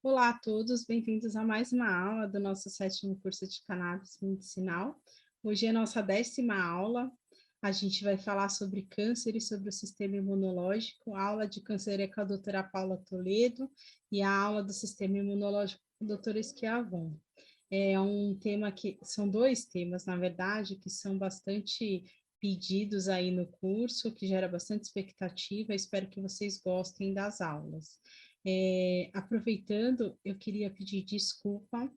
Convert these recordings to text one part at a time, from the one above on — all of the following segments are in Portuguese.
Olá a todos, bem-vindos a mais uma aula do nosso 7º curso de Cannabis Medicinal. Hoje é a nossa 10ª aula, a gente vai falar sobre câncer e sobre o sistema imunológico. A aula de câncer é com a doutora Paula Toledo e a aula do sistema imunológico com o doutor Schiavon. É um tema que, são dois temas, na verdade, que são bastante pedidos aí no curso, que gera bastante expectativa, espero que vocês gostem das aulas. Aproveitando, eu queria pedir desculpa,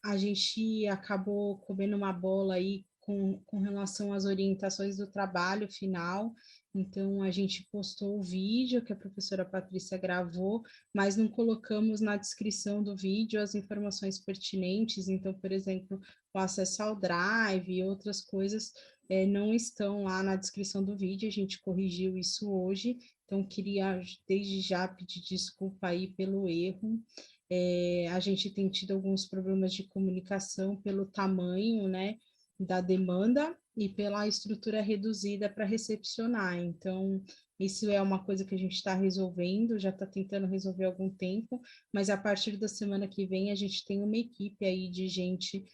a gente acabou comendo uma bola aí com relação às orientações do trabalho final, então a gente postou o vídeo que a professora Patrícia gravou, mas não colocamos na descrição do vídeo as informações pertinentes, então, por exemplo, o acesso ao Drive e outras coisas não estão lá na descrição do vídeo, a gente corrigiu isso hoje, então queria desde já pedir desculpa aí pelo erro. A gente tem tido alguns problemas de comunicação pelo tamanho, né, da demanda e pela estrutura reduzida para recepcionar. Então, isso é uma coisa que a gente está resolvendo, já está tentando resolver há algum tempo, mas a partir da semana que vem a gente tem uma equipe aí de gente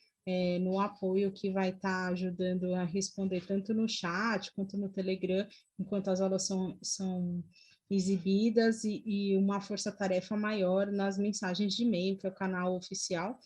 no apoio que vai estar ajudando a responder tanto no chat quanto no Telegram, enquanto as aulas são exibidas e uma força-tarefa maior nas mensagens de e-mail, que é o canal oficial,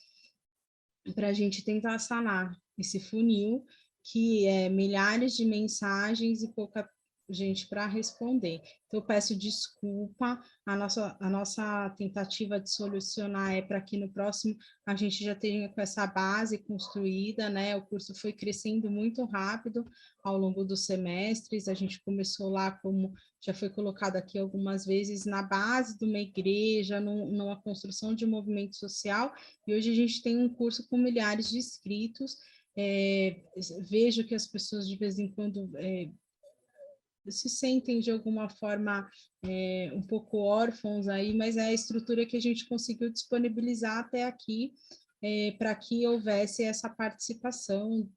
para a gente tentar sanar esse funil, que é milhares de mensagens e pouca gente para responder. Então, eu peço desculpa, a nossa tentativa de solucionar é para que no próximo a gente já tenha com essa base construída, né? O curso foi crescendo muito rápido ao longo dos semestres, a gente começou lá, como já foi colocado aqui algumas vezes, na base de uma igreja, numa construção de um movimento social, e hoje a gente tem um curso com milhares de inscritos. Vejo que as pessoas de vez em quando se sentem de alguma forma um pouco órfãos aí, mas é a estrutura que a gente conseguiu disponibilizar até aqui para que houvesse essa participação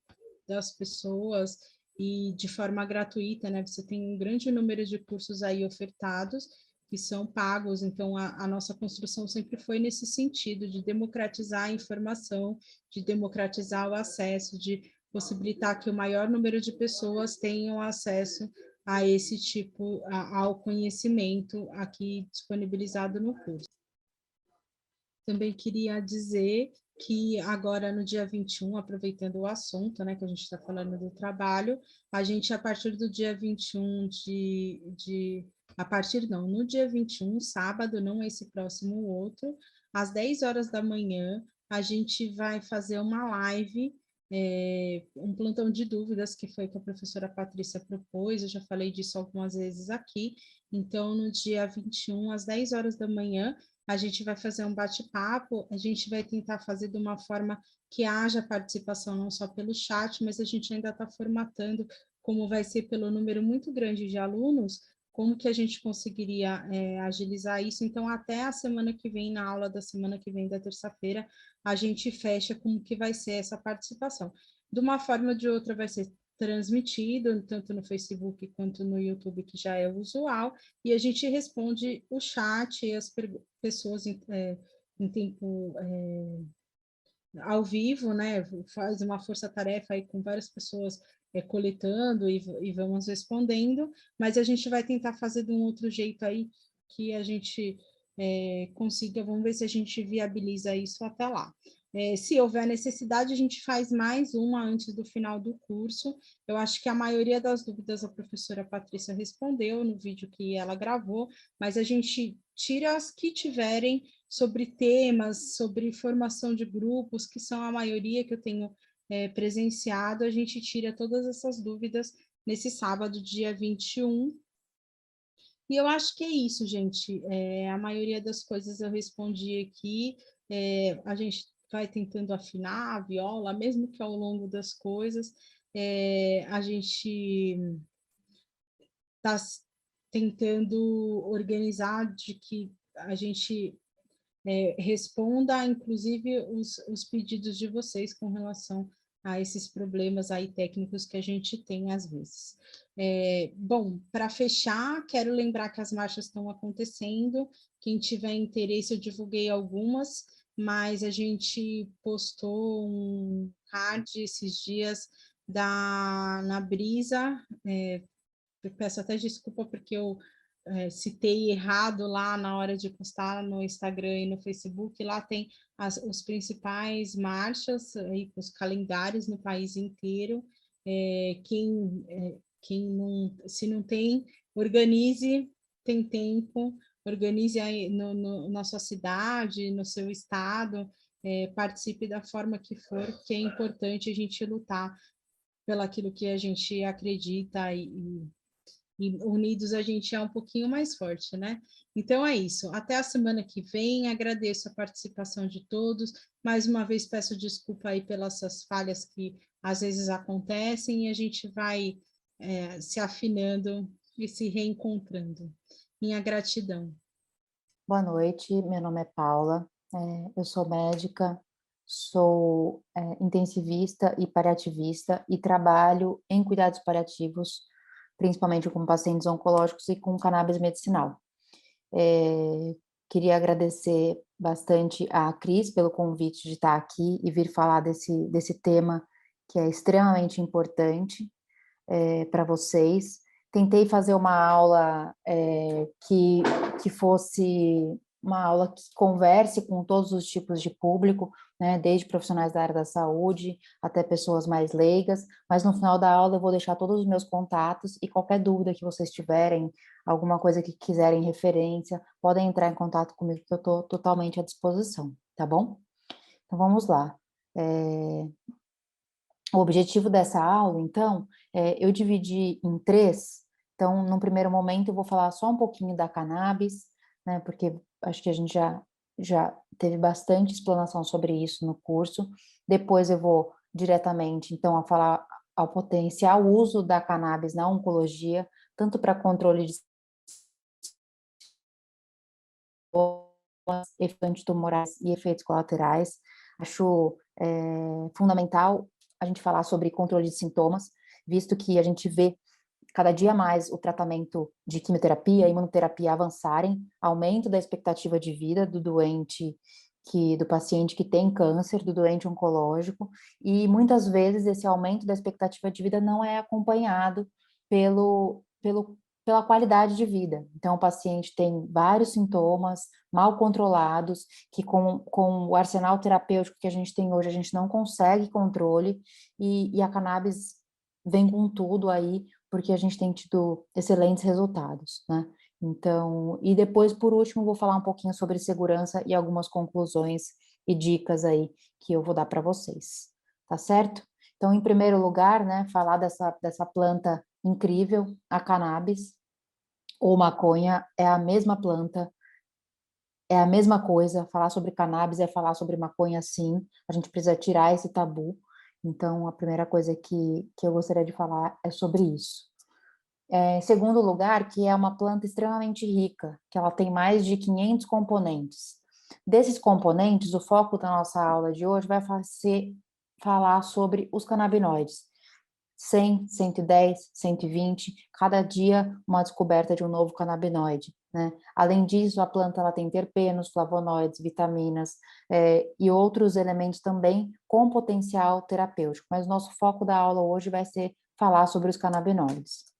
das pessoas e de forma gratuita, né? Você tem um grande número de cursos aí ofertados que são pagos, então a nossa construção sempre foi nesse sentido, de democratizar a informação, de democratizar o acesso, de possibilitar que o maior número de pessoas tenham acesso a esse tipo, ao conhecimento aqui disponibilizado no curso. Também queria dizer que agora no dia 21, aproveitando o assunto, né, que a gente está falando do trabalho, a gente, a partir do dia 21 no dia 21, sábado, não esse próximo, o outro, às 10 horas da manhã, a gente vai fazer uma live, um plantão de dúvidas, que foi que a professora Patrícia propôs, eu já falei disso algumas vezes aqui, então, no dia 21, às 10 horas da manhã, a gente vai fazer um bate-papo, a gente vai tentar fazer de uma forma que haja participação não só pelo chat, mas a gente ainda está formatando como vai ser pelo número muito grande de alunos, como que a gente conseguiria agilizar isso. Então, até a semana que vem, na aula da semana que vem, da terça-feira, a gente fecha como que vai ser essa participação. De uma forma ou de outra vai ser transmitido, tanto no Facebook quanto no YouTube, que já é usual, e a gente responde o chat e as pessoas em tempo ao vivo, né? Faz uma força-tarefa aí com várias pessoas coletando e vamos respondendo, mas a gente vai tentar fazer de um outro jeito aí que a gente consiga, vamos ver se a gente viabiliza isso até lá. Se houver necessidade, a gente faz mais uma antes do final do curso. Eu acho que a maioria das dúvidas a professora Patrícia respondeu no vídeo que ela gravou, mas a gente tira as que tiverem sobre temas, sobre formação de grupos, que são a maioria que eu tenho presenciado, a gente tira todas essas dúvidas nesse sábado, dia 21. E eu acho que é isso, gente. A maioria das coisas eu respondi aqui. A gente vai tentando afinar a viola, mesmo que ao longo das coisas, a gente está tentando organizar de que a gente responda, inclusive, os pedidos de vocês com relação a esses problemas aí técnicos que a gente tem às vezes. Bom, para fechar, quero lembrar que as marchas estão acontecendo, quem tiver interesse, eu divulguei algumas, mas a gente postou um card esses dias na Brisa, peço até desculpa porque eu citei errado lá na hora de postar no Instagram e no Facebook. Lá tem os principais marchas, aí, os calendários no país inteiro. Quem não, se não tem, organize, tem tempo, organize aí na sua cidade, no seu estado, participe da forma que for, que é importante a gente lutar pelo aquilo que a gente acredita e unidos a gente é um pouquinho mais forte, né? Então é isso. Até a semana que vem. Agradeço a participação de todos. Mais uma vez peço desculpa aí pelas essas falhas que às vezes acontecem e a gente vai se afinando e se reencontrando. Minha gratidão. Boa noite, meu nome é Paula, eu sou médica, sou intensivista e paliativista e trabalho em cuidados paliativos, principalmente com pacientes oncológicos e com cannabis medicinal. Queria agradecer bastante a Cris pelo convite de estar aqui e vir falar desse tema que é extremamente importante para vocês. Tentei fazer uma aula que fosse uma aula que converse com todos os tipos de público, né, desde profissionais da área da saúde até pessoas mais leigas, mas no final da aula eu vou deixar todos os meus contatos e qualquer dúvida que vocês tiverem, alguma coisa que quiserem referência, podem entrar em contato comigo que eu estou totalmente à disposição, tá bom? Então vamos lá. O objetivo dessa aula, então, eu dividi em três. Então, num primeiro momento, eu vou falar só um pouquinho da cannabis, né, porque acho que a gente já teve bastante explanação sobre isso no curso. Depois eu vou diretamente, então, a falar ao potencial uso da cannabis na oncologia, tanto para controle de efeitos antitumorais e efeitos colaterais. Acho fundamental a gente falar sobre controle de sintomas, visto que a gente vê cada dia mais o tratamento de quimioterapia e imunoterapia avançarem, aumento da expectativa de vida do doente, do paciente que tem câncer, do doente oncológico, e muitas vezes esse aumento da expectativa de vida não é acompanhado pela qualidade de vida. Então, o paciente tem vários sintomas mal controlados, que com o arsenal terapêutico que a gente tem hoje, a gente não consegue controle, e a cannabis vem com tudo aí, porque a gente tem tido excelentes resultados, né? Então, e depois, por último, vou falar um pouquinho sobre segurança e algumas conclusões e dicas aí que eu vou dar para vocês, tá certo? Então, em primeiro lugar, né, falar dessa planta incrível, a cannabis ou maconha, é a mesma planta, é a mesma coisa. Falar sobre cannabis é falar sobre maconha, sim. A gente precisa tirar esse tabu. Então, a primeira coisa que eu gostaria de falar é sobre isso. Em segundo lugar, que é uma planta extremamente rica, que ela tem mais de 500 componentes. Desses componentes, o foco da nossa aula de hoje vai ser falar sobre os canabinoides. 100, 110, 120, cada dia uma descoberta de um novo canabinoide, né? Além disso, a planta ela tem terpenos, flavonoides, vitaminas e outros elementos também com potencial terapêutico, mas o nosso foco da aula hoje vai ser falar sobre os canabinoides.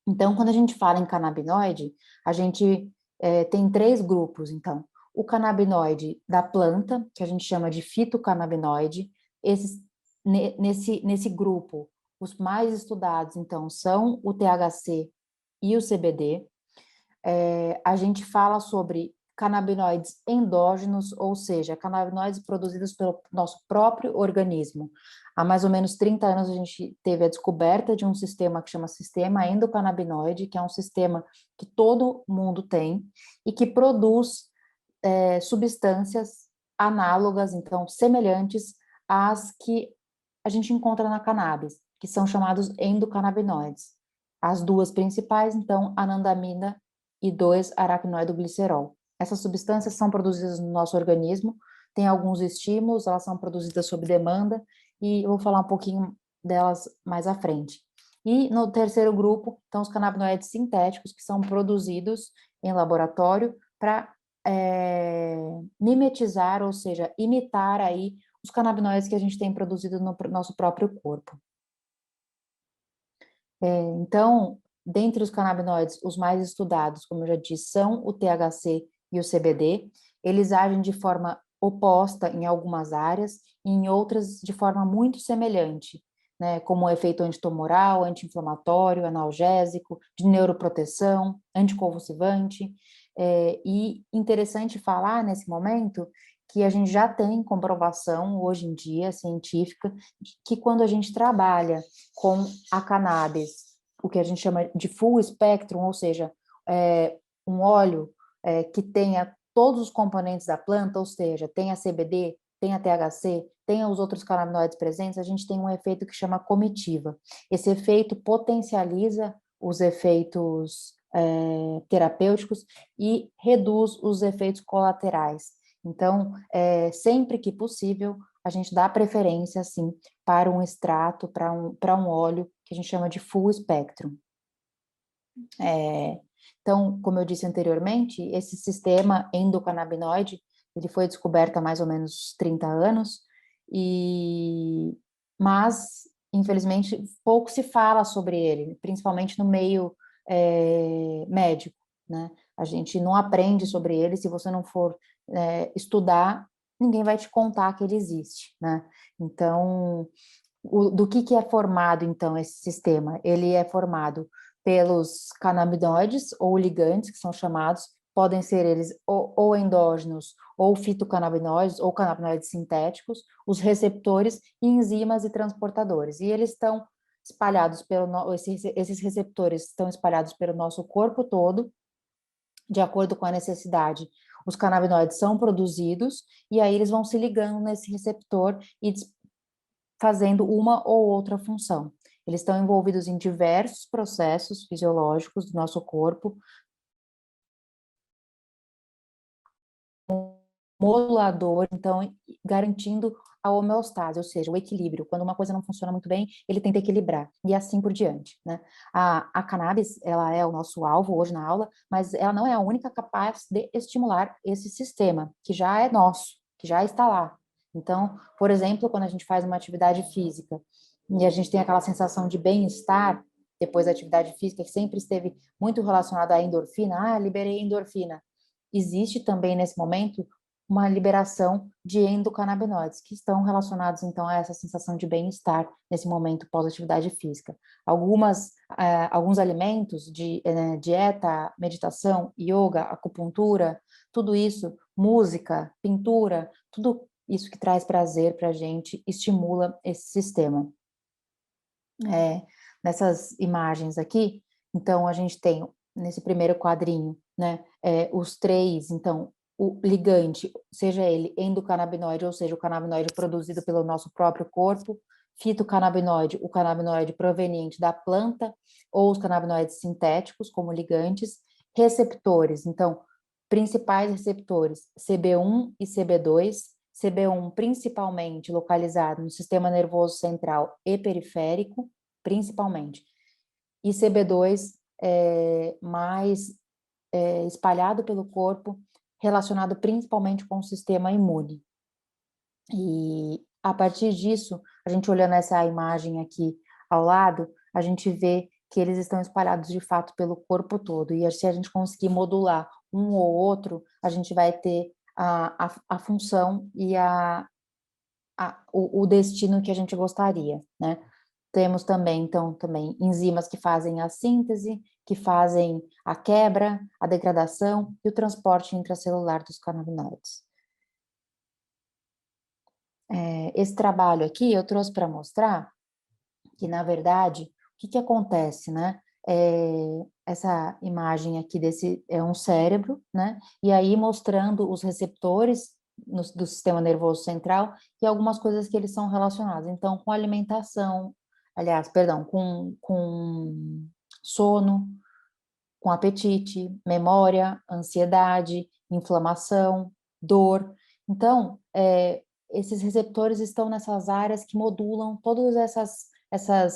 Então, quando a gente fala em canabinoide, a gente tem três grupos, então. O canabinoide da planta, que a gente chama de fitocannabinoide, nesse grupo, os mais estudados, então, são o THC e o CBD. A gente fala sobre canabinoides endógenos, ou seja, canabinoides produzidos pelo nosso próprio organismo. Há mais ou menos 30 anos a gente teve a descoberta de um sistema que chama sistema endocannabinoide, que é um sistema que todo mundo tem e que produz substâncias análogas, então semelhantes às que a gente encontra na cannabis, que são chamados endocannabinoides. As duas principais, então, anandamida e 2-aracnoidoglicerol. Essas substâncias são produzidas no nosso organismo, tem alguns estímulos, elas são produzidas sob demanda, e eu vou falar um pouquinho delas mais à frente. E no terceiro grupo, estão os canabinoides sintéticos, que são produzidos em laboratório para mimetizar, ou seja, imitar aí os canabinoides que a gente tem produzido no nosso próprio corpo. Então, dentre os canabinoides, os mais estudados, como eu já disse, são o THC e o CBD. Eles agem de forma oposta em algumas áreas e em outras de forma muito semelhante, né, como o efeito antitumoral, anti-inflamatório, analgésico, de neuroproteção, anticonvulsivante. E interessante falar nesse momento que a gente já tem comprovação hoje em dia científica que quando a gente trabalha com a cannabis, o que a gente chama de full spectrum, ou seja, um óleo que tenha todos os componentes da planta, ou seja, tenha CBD, tenha THC, tenha os outros canabinoides presentes, a gente tem um efeito que chama comitiva. Esse efeito potencializa os efeitos terapêuticos e reduz os efeitos colaterais. Então, sempre que possível, a gente dá preferência, assim, para um extrato, para um óleo que a gente chama de full spectrum. Então, como eu disse anteriormente, esse sistema endocannabinoide, ele foi descoberto há mais ou menos 30 anos, mas, infelizmente, pouco se fala sobre ele, principalmente no meio médico, né? A gente não aprende sobre ele, se você não for estudar, ninguém vai te contar que ele existe, né? Então, do que é formado, então, esse sistema? Ele é formado pelos canabinoides ou ligantes, que são chamados, podem ser eles ou endógenos, ou fitocannabinoides, ou canabinoides sintéticos, os receptores, enzimas e transportadores. E eles estão espalhados esses receptores estão espalhados pelo nosso corpo todo, de acordo com a necessidade. Os canabinoides são produzidos, e aí eles vão se ligando nesse receptor e fazendo uma ou outra função. Eles estão envolvidos em diversos processos fisiológicos do nosso corpo, modulador, então, garantindo a homeostase, ou seja, o equilíbrio. Quando uma coisa não funciona muito bem, ele tenta equilibrar, e assim por diante, né? A cannabis, ela é o nosso alvo hoje na aula, mas ela não é a única capaz de estimular esse sistema, que já é nosso, que já está lá. Então, por exemplo, quando a gente faz uma atividade física, e a gente tem aquela sensação de bem-estar, depois da atividade física, que sempre esteve muito relacionada à endorfina, liberei endorfina. Existe também, nesse momento, uma liberação de endocannabinoides, que estão relacionados, então, a essa sensação de bem-estar nesse momento pós-atividade física. Alguns alimentos, dieta, meditação, yoga, acupuntura, tudo isso, música, pintura, tudo isso que traz prazer para a gente, estimula esse sistema. Nessas imagens aqui, então, a gente tem, nesse primeiro quadrinho, né, os três, então, o ligante, seja ele endocannabinoide, ou seja, o canabinoide produzido pelo nosso próprio corpo, fitocannabinoide, o canabinoide proveniente da planta, ou os canabinoides sintéticos, como ligantes, receptores, então, principais receptores, CB1 e CB2, CB1 principalmente localizado no sistema nervoso central e periférico, principalmente, e CB2 mais espalhado pelo corpo, relacionado principalmente com o sistema imune. E a partir disso, a gente olhando essa imagem aqui ao lado, a gente vê que eles estão espalhados de fato pelo corpo todo, e se a gente conseguir modular um ou outro, a gente vai ter a função e o destino que a gente gostaria, né? Temos também, então, enzimas que fazem a síntese que fazem a quebra, a degradação e o transporte intracelular dos canabinoides. Esse trabalho aqui eu trouxe para mostrar que, na verdade, o que acontece, né? Essa imagem aqui desse é um cérebro, né? E aí mostrando os receptores do sistema nervoso central e algumas coisas que eles são relacionados. Então, com alimentação, aliás, perdão, com sono, com apetite, memória, ansiedade, inflamação, dor. Então, esses receptores estão nessas áreas que modulam todos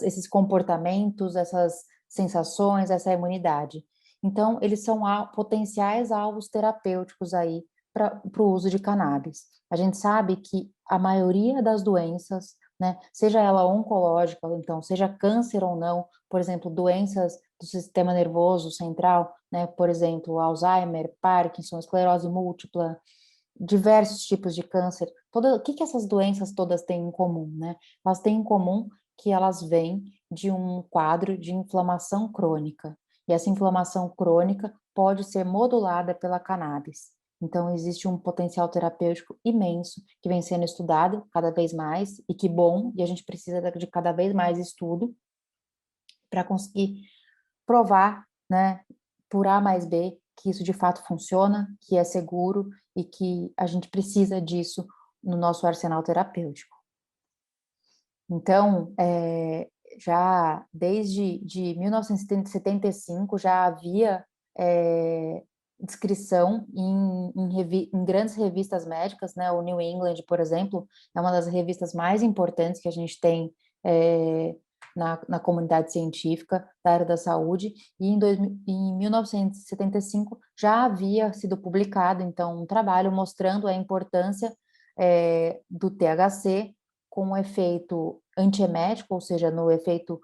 esses comportamentos, essas sensações, essa imunidade. Então, eles são potenciais alvos terapêuticos aí para o uso de cannabis. A gente sabe que a maioria das doenças, né, seja ela oncológica, ou então seja câncer ou não, por exemplo, doenças do sistema nervoso central, né, por exemplo, Alzheimer, Parkinson, esclerose múltipla, diversos tipos de câncer. O que essas doenças todas têm em comum, né? Elas têm em comum que elas vêm de um quadro de inflamação crônica. E essa inflamação crônica pode ser modulada pela cannabis. Então, existe um potencial terapêutico imenso que vem sendo estudado cada vez mais, e que bom, e a gente precisa de cada vez mais estudo para conseguir provar, né, por A mais B, que isso de fato funciona, que é seguro e que a gente precisa disso no nosso arsenal terapêutico. Então, já desde 1975 já havia descrição em grandes revistas médicas, né? O New England, por exemplo, é uma das revistas mais importantes que a gente tem na comunidade científica da área da saúde, e em 1975 já havia sido publicado, então, um trabalho mostrando a importância do THC com o efeito antiemético, ou seja, no efeito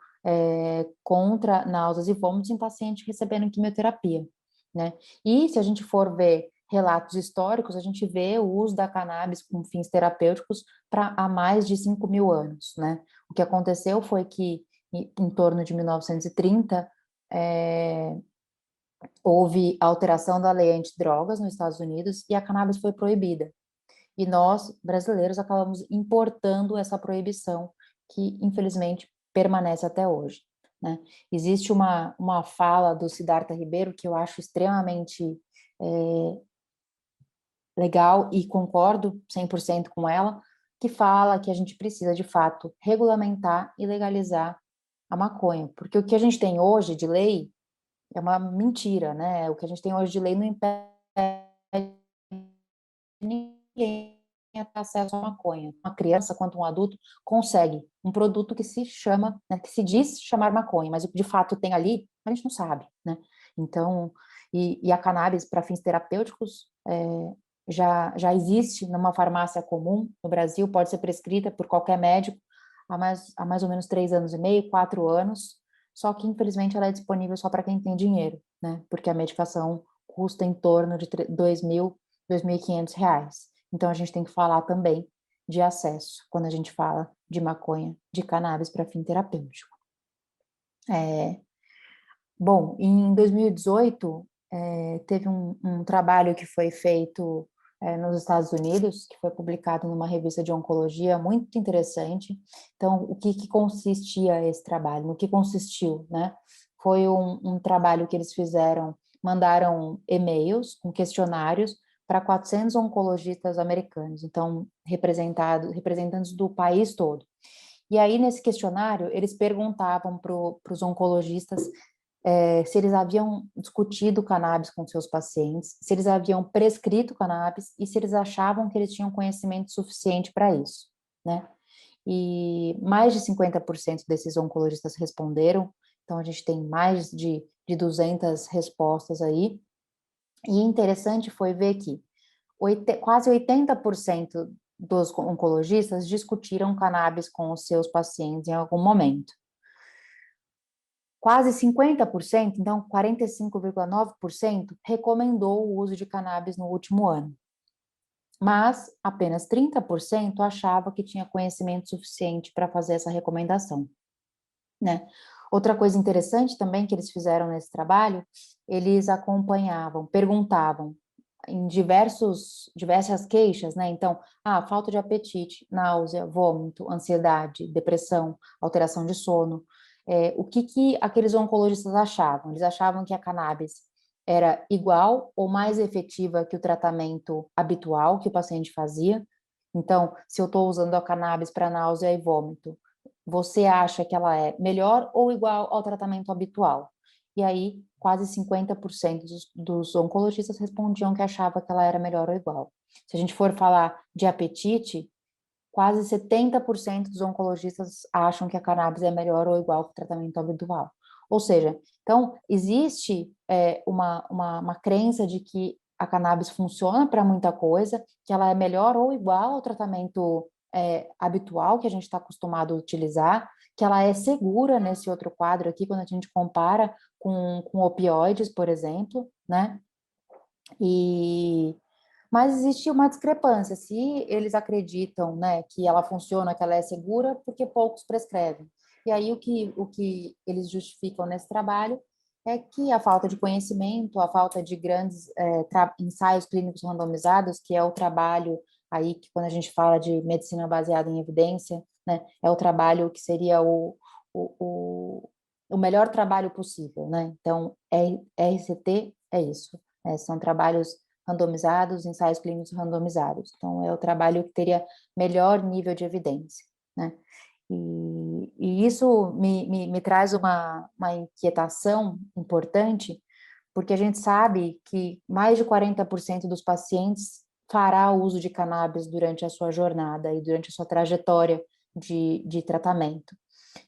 contra náuseas e vômitos em paciente recebendo quimioterapia, né? E se a gente for ver relatos históricos, a gente vê o uso da cannabis com fins terapêuticos há mais de 5.000 anos, né? O que aconteceu foi que, em torno de 1930, houve alteração da lei antidrogas nos Estados Unidos e a cannabis foi proibida. E nós, brasileiros, acabamos importando essa proibição, que infelizmente permanece até hoje, né? Existe uma fala do Siddhartha Ribeiro que eu acho extremamente legal e concordo 100% com ela, que fala que a gente precisa, de fato, regulamentar e legalizar a maconha, porque o que a gente tem hoje de lei é uma mentira, né? O que a gente tem hoje de lei não impede ninguém a ter acesso à maconha. Uma criança, quanto um adulto, consegue um produto que se chama, né, que se diz chamar maconha, mas o que de fato tem ali, a gente não sabe, né? Então, e a cannabis para fins terapêuticos já existe numa farmácia comum no Brasil, pode ser prescrita por qualquer médico há mais ou menos 3 anos e meio, 4 anos, só que infelizmente ela é disponível só para quem tem dinheiro, né? Porque a medicação custa em torno de R$ 2.000, R$ 2.500. Então a gente tem que falar também de acesso quando a gente fala de maconha, de cannabis para fim terapêutico. Bom, em 2018 teve um trabalho que foi feito nos Estados Unidos, que foi publicado numa revista de oncologia muito interessante. Então, o que consistia esse trabalho? No que consistiu, né? Foi um trabalho que eles fizeram, mandaram e-mails com questionários para 400 oncologistas americanos, então representantes do país todo. E aí, nesse questionário, eles perguntavam para os oncologistas se eles haviam discutido cannabis com seus pacientes, se eles haviam prescrito cannabis e se eles achavam que eles tinham conhecimento suficiente para isso, né? E mais de 50% desses oncologistas responderam, então a gente tem mais de 200 respostas aí. E interessante foi ver que quase 80% dos oncologistas discutiram cannabis com os seus pacientes em algum momento. Quase 50%, então 45,9%, recomendou o uso de cannabis no último ano. Mas apenas 30% achava que tinha conhecimento suficiente para fazer essa recomendação, né? Outra coisa interessante também que eles fizeram nesse trabalho, eles acompanhavam, perguntavam em diversas queixas, né? Então, falta de apetite, náusea, vômito, ansiedade, depressão, alteração de sono. O que aqueles oncologistas achavam? Eles achavam que a cannabis era igual ou mais efetiva que o tratamento habitual que o paciente fazia. Então, se eu estou usando a cannabis para náusea e vômito, você acha que ela é melhor ou igual ao tratamento habitual? E aí, quase 50% dos oncologistas respondiam que achava que ela era melhor ou igual. Se a gente for falar de apetite, quase 70% dos oncologistas acham que a cannabis é melhor ou igual que o tratamento habitual. Ou seja, então, existe uma crença de que a cannabis funciona para muita coisa, que ela é melhor ou igual ao tratamento habitual que a gente está acostumado a utilizar, que ela é segura nesse outro quadro aqui, quando a gente compara com opioides, por exemplo, né? Mas existe uma discrepância, se eles acreditam, né, que ela funciona, que ela é segura, porque poucos prescrevem. E aí o que eles justificam nesse trabalho é que a falta de conhecimento, a falta de grandes ensaios clínicos randomizados, que é o trabalho aí que quando a gente fala de medicina baseada em evidência, né, é o trabalho que seria o melhor trabalho possível, né? Então, RCT é isso, né? São trabalhos randomizados, ensaios clínicos randomizados. Então, é o trabalho que teria melhor nível de evidência, né? E isso me traz uma inquietação importante, porque a gente sabe que mais de 40% dos pacientes fará uso de cannabis durante a sua jornada e durante a sua trajetória de tratamento.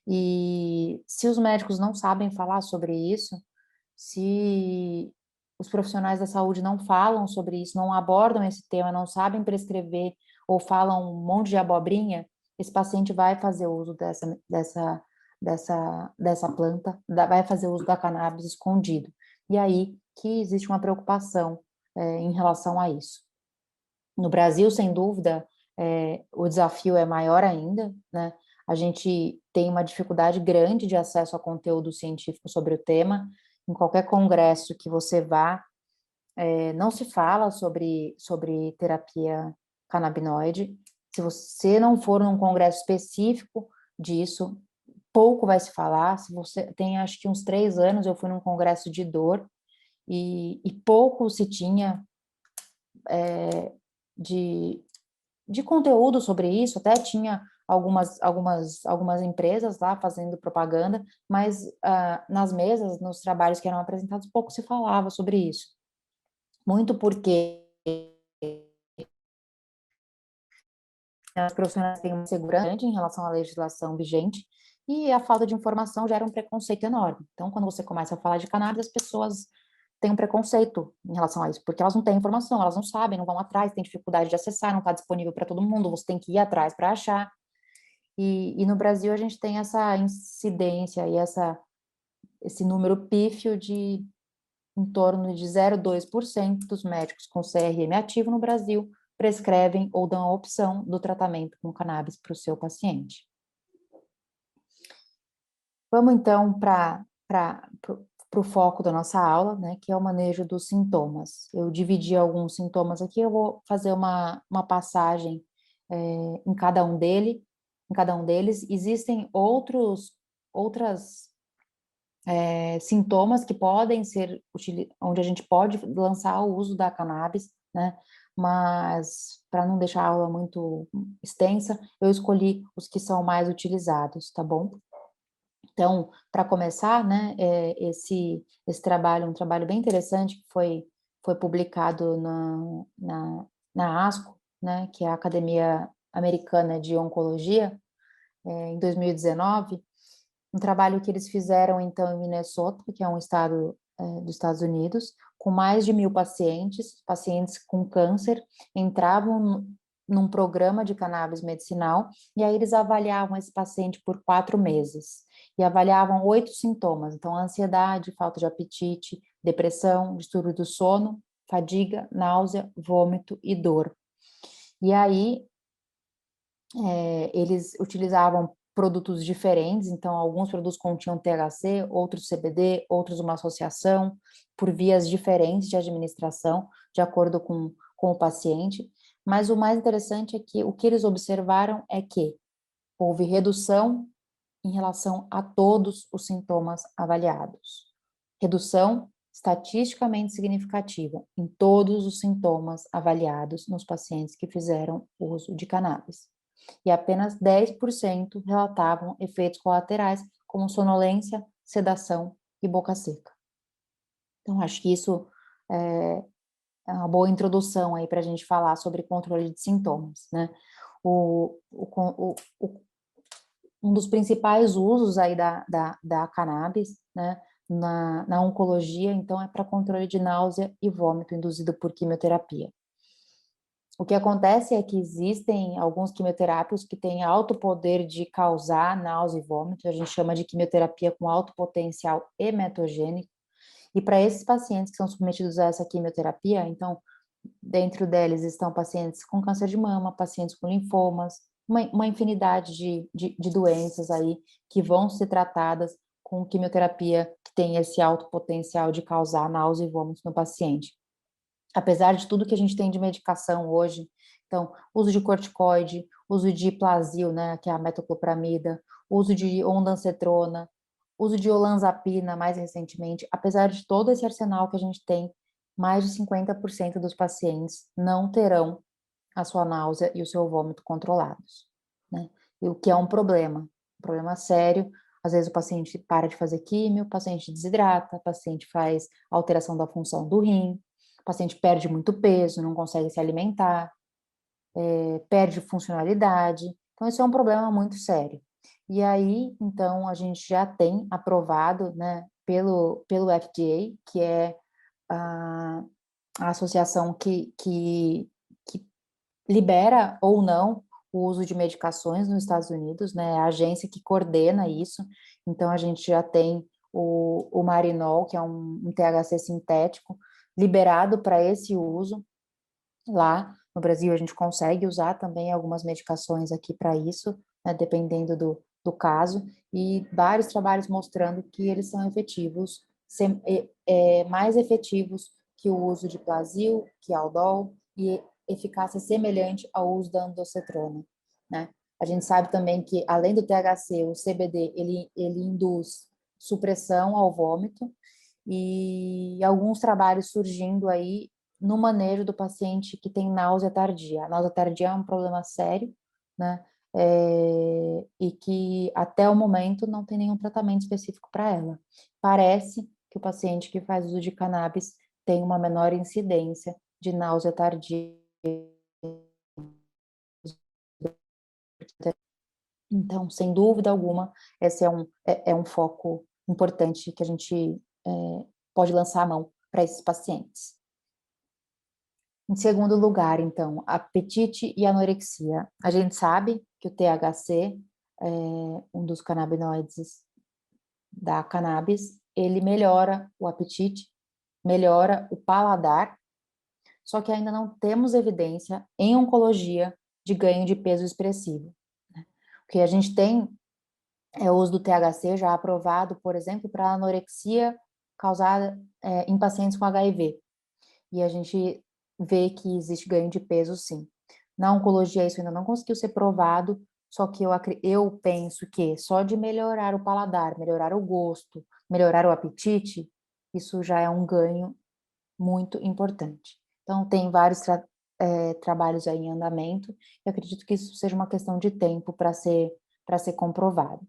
E se os médicos não sabem falar sobre isso, se os profissionais da saúde não falam sobre isso, não abordam esse tema, não sabem prescrever ou falam um monte de abobrinha, esse paciente vai fazer uso dessa planta, vai fazer uso da cannabis escondido. E aí que existe uma preocupação em relação a isso. No Brasil, sem dúvida, o desafio é maior ainda, né? A gente tem uma dificuldade grande de acesso a conteúdo científico sobre o tema. Em qualquer congresso que você vá, não se fala sobre terapia canabinoide. Se você não for num congresso específico disso, pouco vai se falar. Se você tem, acho que uns 3 anos, eu fui num congresso de dor e pouco se tinha de, de conteúdo sobre isso, até tinha algumas empresas lá fazendo propaganda, mas nas mesas, nos trabalhos que eram apresentados, pouco se falava sobre isso. Muito porque os profissionais têm uma segurança grande em relação à legislação vigente e a falta de informação gera um preconceito enorme. Então, quando você começa a falar de cannabis, as pessoas têm um preconceito em relação a isso, porque elas não têm informação, elas não sabem, não vão atrás, têm dificuldade de acessar, não está disponível para todo mundo, você tem que ir atrás para achar. E no Brasil a gente tem essa incidência e esse número pífio de em torno de 0,2% dos médicos com CRM ativo no Brasil prescrevem ou dão a opção do tratamento com cannabis para o seu paciente. Vamos então para o foco da nossa aula, né, que é o manejo dos sintomas. Eu dividi alguns sintomas aqui, eu vou fazer uma passagem em cada um deles. Existem outras sintomas que podem ser onde a gente pode lançar o uso da cannabis, né? Mas para não deixar a aula muito extensa, eu escolhi os que são mais utilizados, tá bom? Então, para começar, né, esse trabalho, um trabalho bem interessante que foi publicado na ASCO, né, que é a Academia Americana de Oncologia, em 2019, um trabalho que eles fizeram, então, em Minnesota, que é um estado dos Estados Unidos, com mais de 1.000 pacientes com câncer, entravam num programa de cannabis medicinal, e aí eles avaliavam esse paciente por 4 meses, e avaliavam 8 sintomas, então, ansiedade, falta de apetite, depressão, distúrbio do sono, fadiga, náusea, vômito e dor. E aí, eles utilizavam produtos diferentes, então alguns produtos continham THC, outros CBD, outros uma associação, por vias diferentes de administração, de acordo com o paciente, mas o mais interessante é que o que eles observaram é que houve redução em relação a todos os sintomas avaliados. Redução estatisticamente significativa em todos os sintomas avaliados nos pacientes que fizeram uso de cannabis. E apenas 10% relatavam efeitos colaterais, como sonolência, sedação e boca seca. Então, acho que isso é uma boa introdução aí para a gente falar sobre controle de sintomas, né? Um dos principais usos aí da cannabis, né, na oncologia, então, é para controle de náusea e vômito induzido por quimioterapia. O que acontece é que existem alguns quimioterápicos que têm alto poder de causar náusea e vômito, a gente chama de quimioterapia com alto potencial hematogênico, e para esses pacientes que são submetidos a essa quimioterapia, então, dentro deles estão pacientes com câncer de mama, pacientes com linfomas, uma infinidade de doenças aí que vão ser tratadas com quimioterapia que tem esse alto potencial de causar náusea e vômito no paciente. Apesar de tudo que a gente tem de medicação hoje, então, uso de corticoide, uso de Plasil, né, que é a metoclopramida, uso de ondansetrona, uso de olanzapina mais recentemente, apesar de todo esse arsenal que a gente tem, mais de 50% dos pacientes não terão a sua náusea e o seu vômito controlados, né? E o que é um problema sério. Às vezes o paciente para de fazer químio, o paciente desidrata, o paciente faz alteração da função do rim, o paciente perde muito peso, não consegue se alimentar, perde funcionalidade. Então, isso é um problema muito sério. E aí, então, a gente já tem aprovado, né, pelo FDA, que é a associação que libera ou não o uso de medicações nos Estados Unidos, né, a agência que coordena isso. Então, a gente já tem o Marinol, que é um THC sintético, liberado para esse uso. Lá no Brasil, a gente consegue usar também algumas medicações aqui para isso, né, dependendo do caso, e vários trabalhos mostrando que eles são efetivos, mais efetivos que o uso de Plasil, que Aldol, e eficácia semelhante ao uso da ondansetrona, né? A gente sabe também que, além do THC, o CBD, ele induz supressão ao vômito, e alguns trabalhos surgindo aí no manejo do paciente que tem náusea tardia. A náusea tardia é um problema sério, né? E que até o momento não tem nenhum tratamento específico para ela. Parece que o paciente que faz uso de cannabis tem uma menor incidência de náusea tardia. Então, sem dúvida alguma, esse é um foco importante que a gente pode lançar a mão para esses pacientes. Em segundo lugar, então, apetite e anorexia. A gente sabe que o THC, um dos canabinoides da cannabis, ele melhora o apetite, melhora o paladar, só que ainda não temos evidência em oncologia de ganho de peso expressivo. O que a gente tem é o uso do THC já aprovado, por exemplo, para anorexia causada em pacientes com HIV. E a gente vê que existe ganho de peso, sim. Na oncologia, isso ainda não conseguiu ser provado, só que eu penso que só de melhorar o paladar, melhorar o gosto, melhorar o apetite, isso já é um ganho muito importante. Então, tem vários trabalhos aí em andamento, e acredito que isso seja uma questão de tempo para ser comprovado.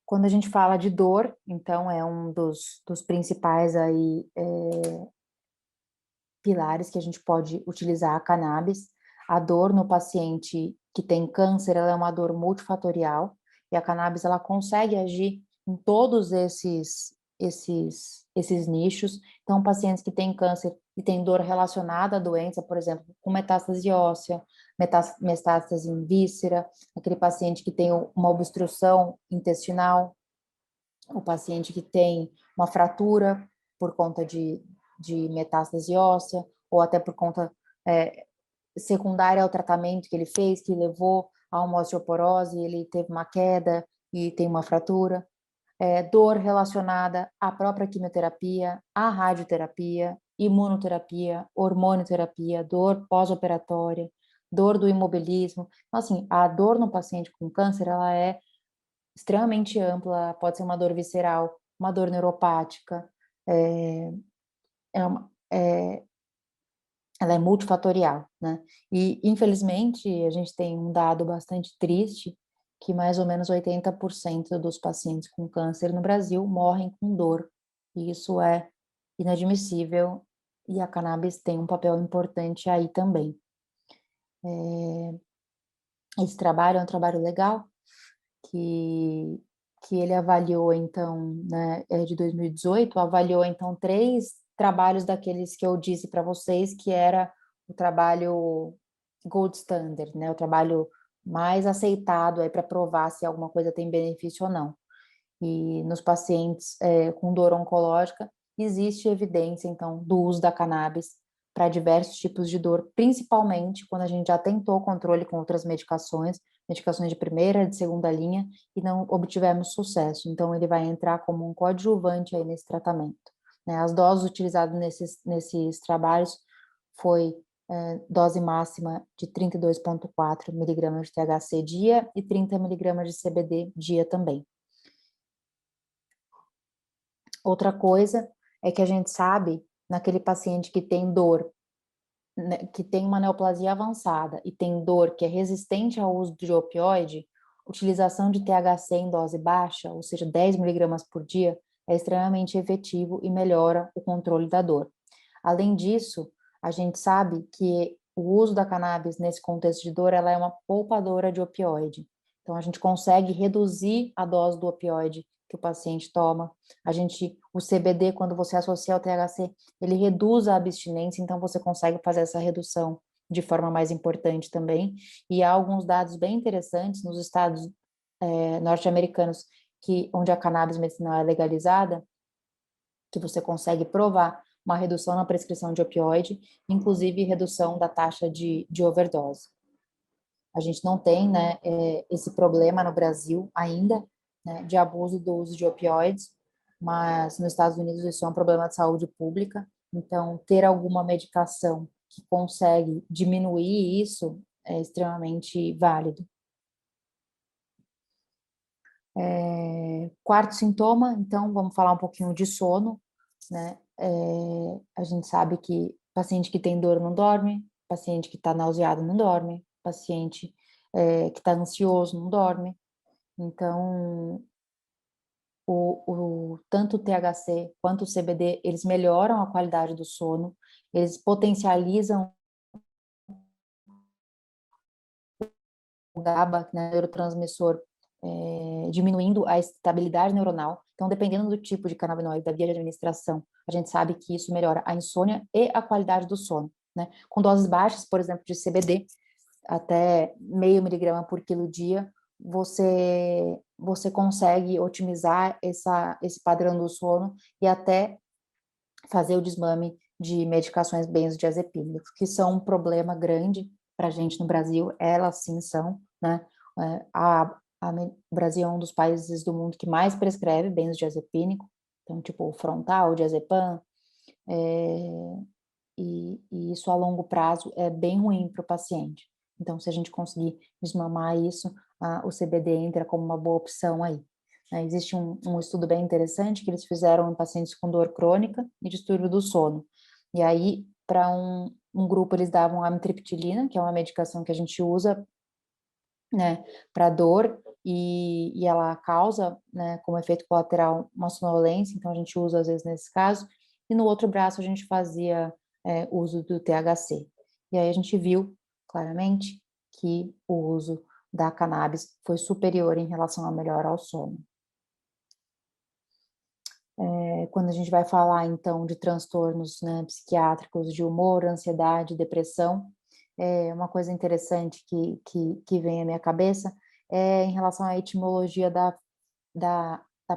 Quando a gente fala de dor, então, é um dos principais aí, pilares que a gente pode utilizar a cannabis. A dor no paciente que tem câncer, ela é uma dor multifatorial, e a cannabis, ela consegue agir em todos esses nichos. Então, pacientes que têm câncer e têm dor relacionada à doença, por exemplo, com metástase óssea, metástase em víscera, aquele paciente que tem uma obstrução intestinal, o paciente que tem uma fratura por conta de metástase óssea, ou até por conta secundária ao tratamento que ele fez, que levou a uma osteoporose, ele teve uma queda e tem uma fratura. Dor relacionada à própria quimioterapia, à radioterapia, imunoterapia, hormonioterapia, dor pós-operatória, dor do imobilismo. Então, assim, a dor no paciente com câncer, ela é extremamente ampla, pode ser uma dor visceral, uma dor neuropática, é, ela é multifatorial, né? E, infelizmente, a gente tem um dado bastante triste, que mais ou menos 80% dos pacientes com câncer no Brasil morrem com dor. E isso é inadmissível, e a cannabis tem um papel importante aí também. Esse trabalho é um trabalho legal, que ele avaliou, então, né, de 2018, avaliou, então, 3 trabalhos daqueles que eu disse para vocês, que era o trabalho gold standard, né, o trabalho mais aceitado aí para provar se alguma coisa tem benefício ou não. E nos pacientes com dor oncológica, existe evidência, então, do uso da cannabis para diversos tipos de dor, principalmente quando a gente já tentou controle com outras medicações, medicações de primeira, de segunda linha, e não obtivemos sucesso. Então, ele vai entrar como um coadjuvante aí nesse tratamento, né? As doses utilizadas nesses trabalhos foi dose máxima de 32,4 miligramas de THC dia e 30 miligramas de CBD dia também. Outra coisa é que a gente sabe, naquele paciente que tem dor, né, que tem uma neoplasia avançada e tem dor que é resistente ao uso de opioide, utilização de THC em dose baixa, ou seja, 10 miligramas por dia, é extremamente efetivo e melhora o controle da dor. Além disso, a gente sabe que o uso da cannabis nesse contexto de dor, ela é uma poupadora de opioide. Então, a gente consegue reduzir a dose do opioide que o paciente toma. O CBD, quando você associa ao THC, ele reduz a abstinência, então você consegue fazer essa redução de forma mais importante também. E há alguns dados bem interessantes nos estados norte-americanos, onde a cannabis medicinal é legalizada, que você consegue provar uma redução na prescrição de opioide, inclusive redução da taxa de overdose. A gente não tem, né, esse problema no Brasil ainda, né, de abuso do uso de opioides, mas nos Estados Unidos isso é um problema de saúde pública, então ter alguma medicação que consegue diminuir isso é extremamente válido. Quarto sintoma, então, vamos falar um pouquinho de sono, né? A gente sabe que paciente que tem dor não dorme, paciente que está nauseado não dorme, paciente que está ansioso não dorme. Então, tanto o THC quanto o CBD, eles melhoram a qualidade do sono, eles potencializam o GABA, né, neurotransmissor, diminuindo a estabilidade neuronal. Então, dependendo do tipo de canabinoide, da via de administração, a gente sabe que isso melhora a insônia e a qualidade do sono, né? Com doses baixas, por exemplo, de CBD, até meio miligrama por quilo dia, você consegue otimizar esse padrão do sono e até fazer o desmame de medicações benzodiazepínicas, que são um problema grande para a gente no Brasil, elas sim são, né? O Brasil é um dos países do mundo que mais prescreve benzodiazepínico, então, tipo, Frontal, diazepam, e isso a longo prazo é bem ruim para o paciente. Então, se a gente conseguir desmamar isso, o CBD entra como uma boa opção aí. Existe um estudo bem interessante que eles fizeram em pacientes com dor crônica e distúrbio do sono. E aí, para um grupo, eles davam amitriptilina, que é uma medicação que a gente usa, né, para dor, e ela causa, né, como efeito colateral, uma sonolência, então a gente usa às vezes nesse caso, e no outro braço a gente fazia uso do THC. E aí a gente viu claramente que o uso da cannabis foi superior em relação à melhora ao sono. Quando a gente vai falar, então, de transtornos, né, psiquiátricos, de humor, ansiedade, depressão, uma coisa interessante que vem à minha cabeça é em relação à etimologia da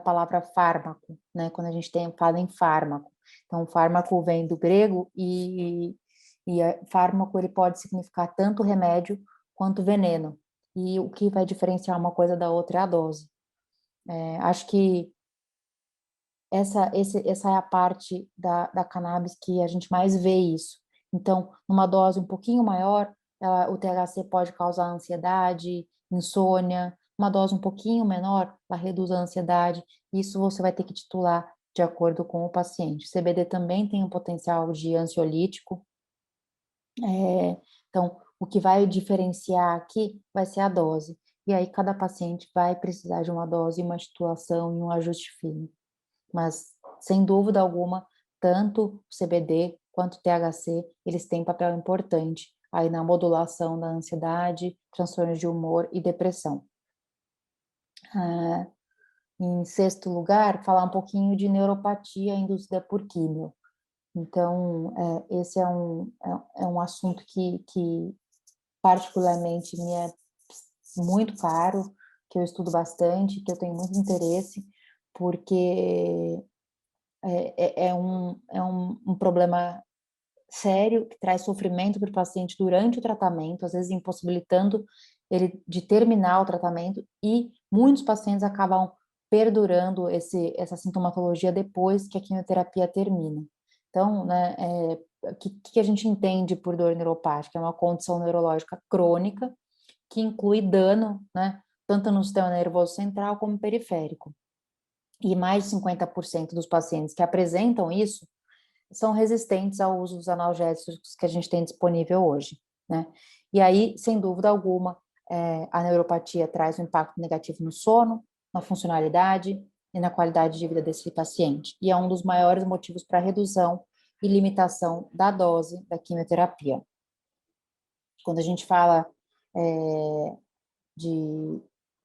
palavra fármaco, né, quando a gente fala em fármaco. Então, fármaco vem do grego e fármaco ele pode significar tanto remédio quanto veneno. e o que vai diferenciar uma coisa da outra é a dose. Acho que essa é a parte da cannabis que a gente mais vê isso. Então, numa dose um pouquinho maior, o THC pode causar ansiedade, insônia. Uma dose um pouquinho menor, ela reduz a ansiedade. Isso você vai ter que titular de acordo com o paciente. O CBD também tem um potencial de ansiolítico. Então, o que vai diferenciar aqui vai ser a dose. E aí, cada paciente vai precisar de uma dose, uma titulação e um ajuste fino. Mas, sem dúvida alguma, tanto o CBD quanto o THC, eles têm papel importante aí na modulação da ansiedade, transtornos de humor e depressão. Em sexto lugar, falar um pouquinho de neuropatia induzida por químio. Então, esse é um assunto que particularmente me é muito caro, que eu estudo bastante, que eu tenho muito interesse, porque é um problema sério que traz sofrimento para o paciente durante o tratamento, às vezes impossibilitando ele de terminar o tratamento, e muitos pacientes acabam perdurando essa sintomatologia depois que a quimioterapia termina. Então, né, o que a gente entende por dor neuropática? É uma condição neurológica crônica que inclui dano, né, tanto no sistema nervoso central como periférico. E mais de 50% dos pacientes que apresentam isso são resistentes ao uso dos analgésicos que a gente tem disponível hoje, né? E aí, sem dúvida alguma, a neuropatia traz um impacto negativo no sono, na funcionalidade e na qualidade de vida desse paciente. E é um dos maiores motivos para redução e limitação da dose da quimioterapia. Quando a gente fala de,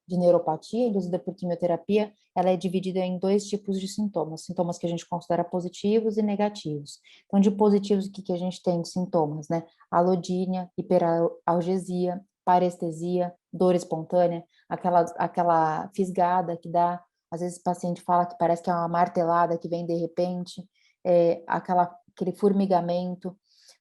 de neuropatia induzida por quimioterapia, ela é dividida em dois tipos de sintomas, sintomas que a gente considera positivos e negativos. Então, de positivos, o que a gente tem de sintomas, né? Alodínia, hiperalgesia, parestesia, dor espontânea, aquela fisgada que dá, às vezes o paciente fala que parece que é uma martelada que vem de repente, aquele formigamento,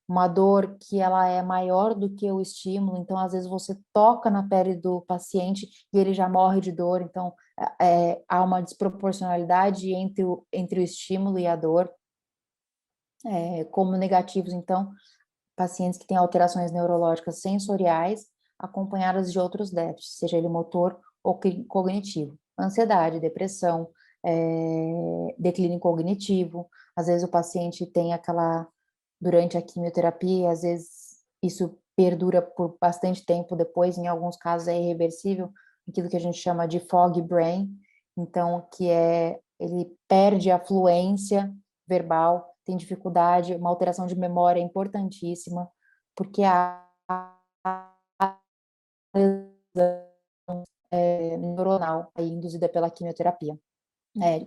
uma dor que ela é maior do que o estímulo, então às vezes você toca na pele do paciente e ele já morre de dor, então há uma desproporcionalidade entre o estímulo e a dor. Como negativos, então, pacientes que têm alterações neurológicas sensoriais acompanhadas de outros déficits, seja ele motor ou cognitivo, ansiedade, depressão, declínio cognitivo, às vezes o paciente tem durante a quimioterapia, às vezes isso perdura por bastante tempo depois, em alguns casos é irreversível, aquilo que a gente chama de fog brain, então ele perde a fluência verbal, tem dificuldade, uma alteração de memória importantíssima, porque a neuronal induzida pela quimioterapia.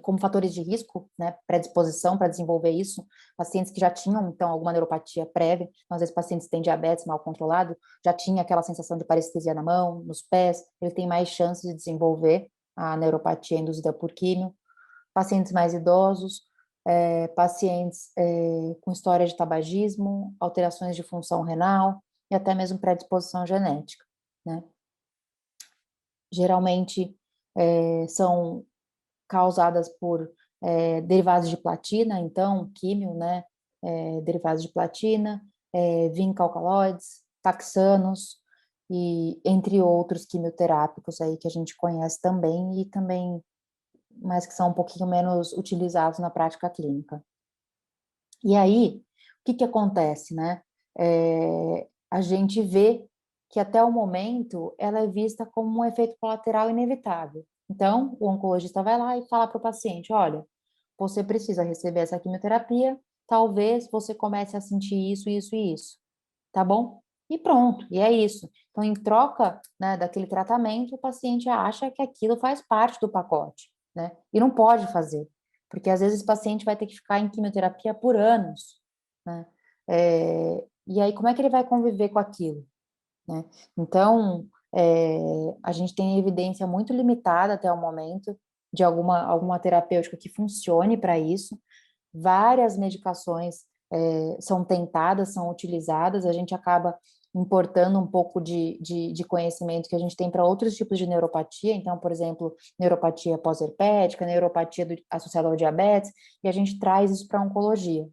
Como fatores de risco, né, predisposição para desenvolver isso, pacientes que já tinham, então, alguma neuropatia prévia, então, às vezes pacientes que têm diabetes mal controlado, já tinha aquela sensação de parestesia na mão, nos pés, ele tem mais chances de desenvolver a neuropatia induzida por químio. Pacientes mais idosos, pacientes com história de tabagismo, alterações de função renal e até mesmo predisposição genética, né? Geralmente são causadas por derivados de platina, então, químio, né? Derivados de platina, vinca-alcaloides, taxanos, e entre outros quimioterápicos aí que a gente conhece também, e também, mas que são um pouquinho menos utilizados na prática clínica. E aí, o que acontece, né? A gente vê que até o momento ela é vista como um efeito colateral inevitável. Então, o oncologista vai lá e fala para o paciente, olha, você precisa receber essa quimioterapia, talvez você comece a sentir isso, isso e isso, tá bom? E pronto, e é isso. Então, em troca, né, daquele tratamento, o paciente acha que aquilo faz parte do pacote, né? E não pode fazer, porque às vezes o paciente vai ter que ficar em quimioterapia por anos, né? E aí, como é que ele vai conviver com aquilo, né? Então, a gente tem evidência muito limitada até o momento de alguma terapêutica que funcione para isso. Várias medicações são tentadas, são utilizadas, a gente acaba importando um pouco de conhecimento que a gente tem para outros tipos de neuropatia, então, por exemplo, neuropatia pós-herpética, neuropatia associada ao diabetes, e a gente traz isso para a oncologia.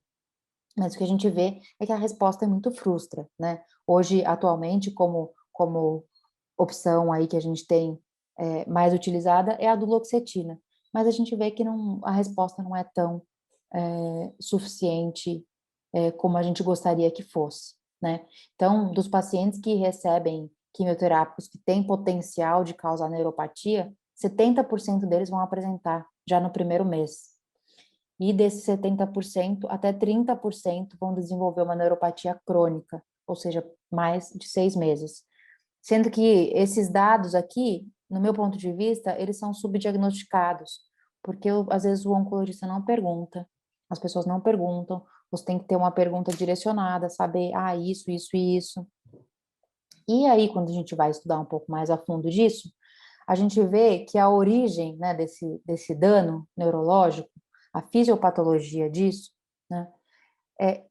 Mas o que a gente vê é que a resposta é muito frustra, né? Hoje, atualmente, como opção aí que a gente tem mais utilizada é a duloxetina, mas a gente vê que a resposta não é tão suficiente como a gente gostaria que fosse, né? Então, dos pacientes que recebem quimioterápicos que têm potencial de causar neuropatia, 70% deles vão apresentar já no primeiro mês. E desses 70%, até 30% vão desenvolver uma neuropatia crônica, ou seja, mais de 6 meses. Sendo que esses dados aqui, no meu ponto de vista, eles são subdiagnosticados, porque às vezes o oncologista não pergunta, as pessoas não perguntam, você tem que ter uma pergunta direcionada, saber, isso, isso e isso. E aí, quando a gente vai estudar um pouco mais a fundo disso, a gente vê que a origem, né, desse dano neurológico, a fisiopatologia disso, né,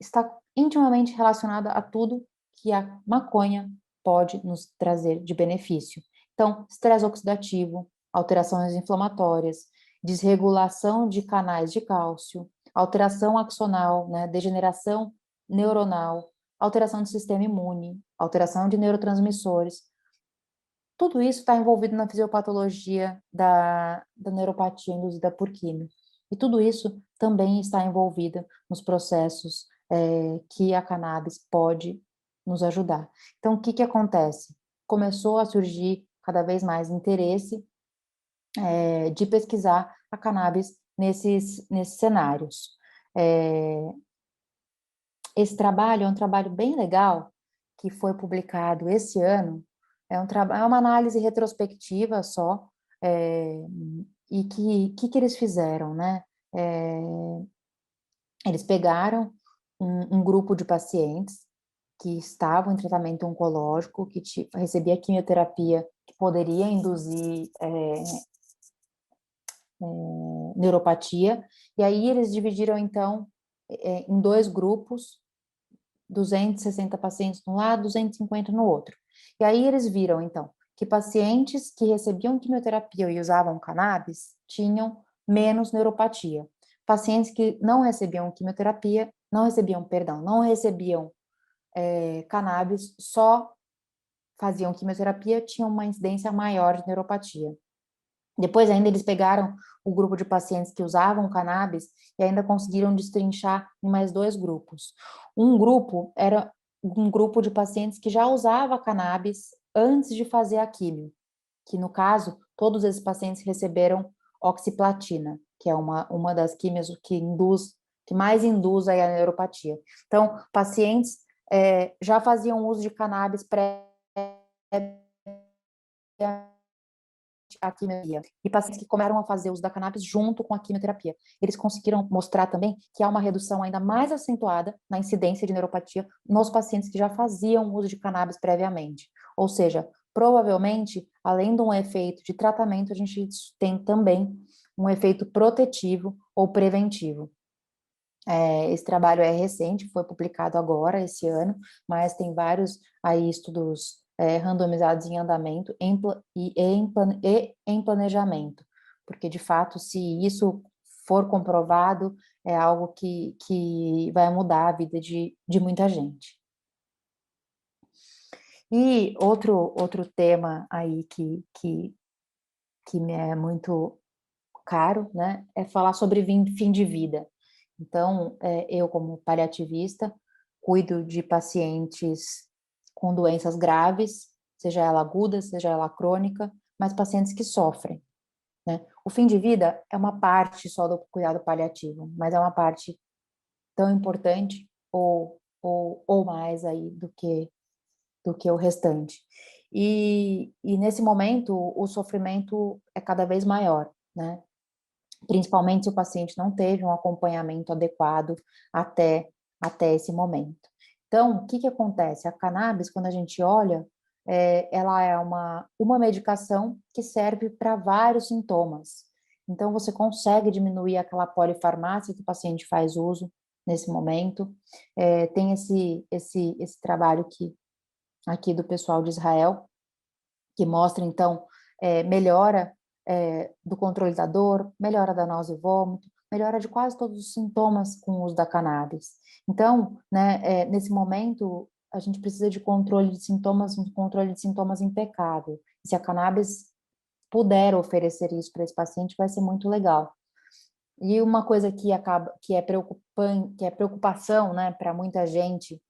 está intimamente relacionada a tudo que a maconha pode nos trazer de benefício. Então, estresse oxidativo, alterações inflamatórias, desregulação de canais de cálcio, alteração axonal, né, degeneração neuronal, alteração do sistema imune, alteração de neurotransmissores. Tudo isso está envolvido na fisiopatologia da neuropatia induzida por químio. E tudo isso também está envolvido nos processos que a cannabis pode nos ajudar. Então, o que acontece? Começou a surgir cada vez mais interesse de pesquisar a cannabis nesses cenários. Esse trabalho é um trabalho bem legal, que foi publicado esse ano, é uma análise retrospectiva só, e que eles fizeram, né? Eles pegaram um grupo de pacientes que estavam em tratamento oncológico, que recebia quimioterapia que poderia induzir neuropatia, e aí eles dividiram, então, em 2 grupos, 260 pacientes de um lado, 250 no outro. E aí eles viram, então, que pacientes que recebiam quimioterapia e usavam cannabis tinham menos neuropatia. Pacientes que não recebiam quimioterapia, não recebiam cannabis, só faziam quimioterapia, tinham uma incidência maior de neuropatia. Depois ainda eles pegaram o grupo de pacientes que usavam cannabis e ainda conseguiram destrinchar em mais 2 grupos. Um grupo era um grupo de pacientes que já usava cannabis antes de fazer a quimio, que no caso, todos esses pacientes receberam oxiplatina, que é uma das químios que mais induz aí a neuropatia. Então, pacientes já faziam uso de cannabis pré a quimioterapia, e pacientes que começaram a fazer uso da cannabis junto com a quimioterapia. Eles conseguiram mostrar também que há uma redução ainda mais acentuada na incidência de neuropatia nos pacientes que já faziam uso de cannabis previamente. Ou seja, provavelmente, além de um efeito de tratamento, a gente tem também um efeito protetivo ou preventivo. Esse trabalho é recente, foi publicado agora, esse ano, mas tem vários aí estudos randomizados em andamento e em planejamento, porque, de fato, se isso for comprovado, é algo que vai mudar a vida de muita gente. E outro tema aí que me é muito caro, né, é falar sobre fim de vida. Então, eu, como paliativista, cuido de pacientes com doenças graves, seja ela aguda, seja ela crônica, mas pacientes que sofrem, né? O fim de vida é uma parte só do cuidado paliativo, mas é uma parte tão importante ou mais aí do que o restante. E nesse momento, o sofrimento é cada vez maior, né? Principalmente se o paciente não teve um acompanhamento adequado até esse momento. Então, o que acontece? A cannabis, quando a gente olha, ela é uma medicação que serve para vários sintomas. Então, você consegue diminuir aquela polifarmácia que o paciente faz uso nesse momento. Tem esse trabalho aqui do pessoal de Israel, que mostra, então, melhora do controle da dor, melhora da náusea e vômito, melhora de quase todos os sintomas com o uso da cannabis. Então, né, nesse momento, a gente precisa de controle de sintomas, um controle de sintomas impecável. E se a cannabis puder oferecer isso para esse paciente, vai ser muito legal. E uma coisa que é preocupante, que é preocupação, né, para muita gente,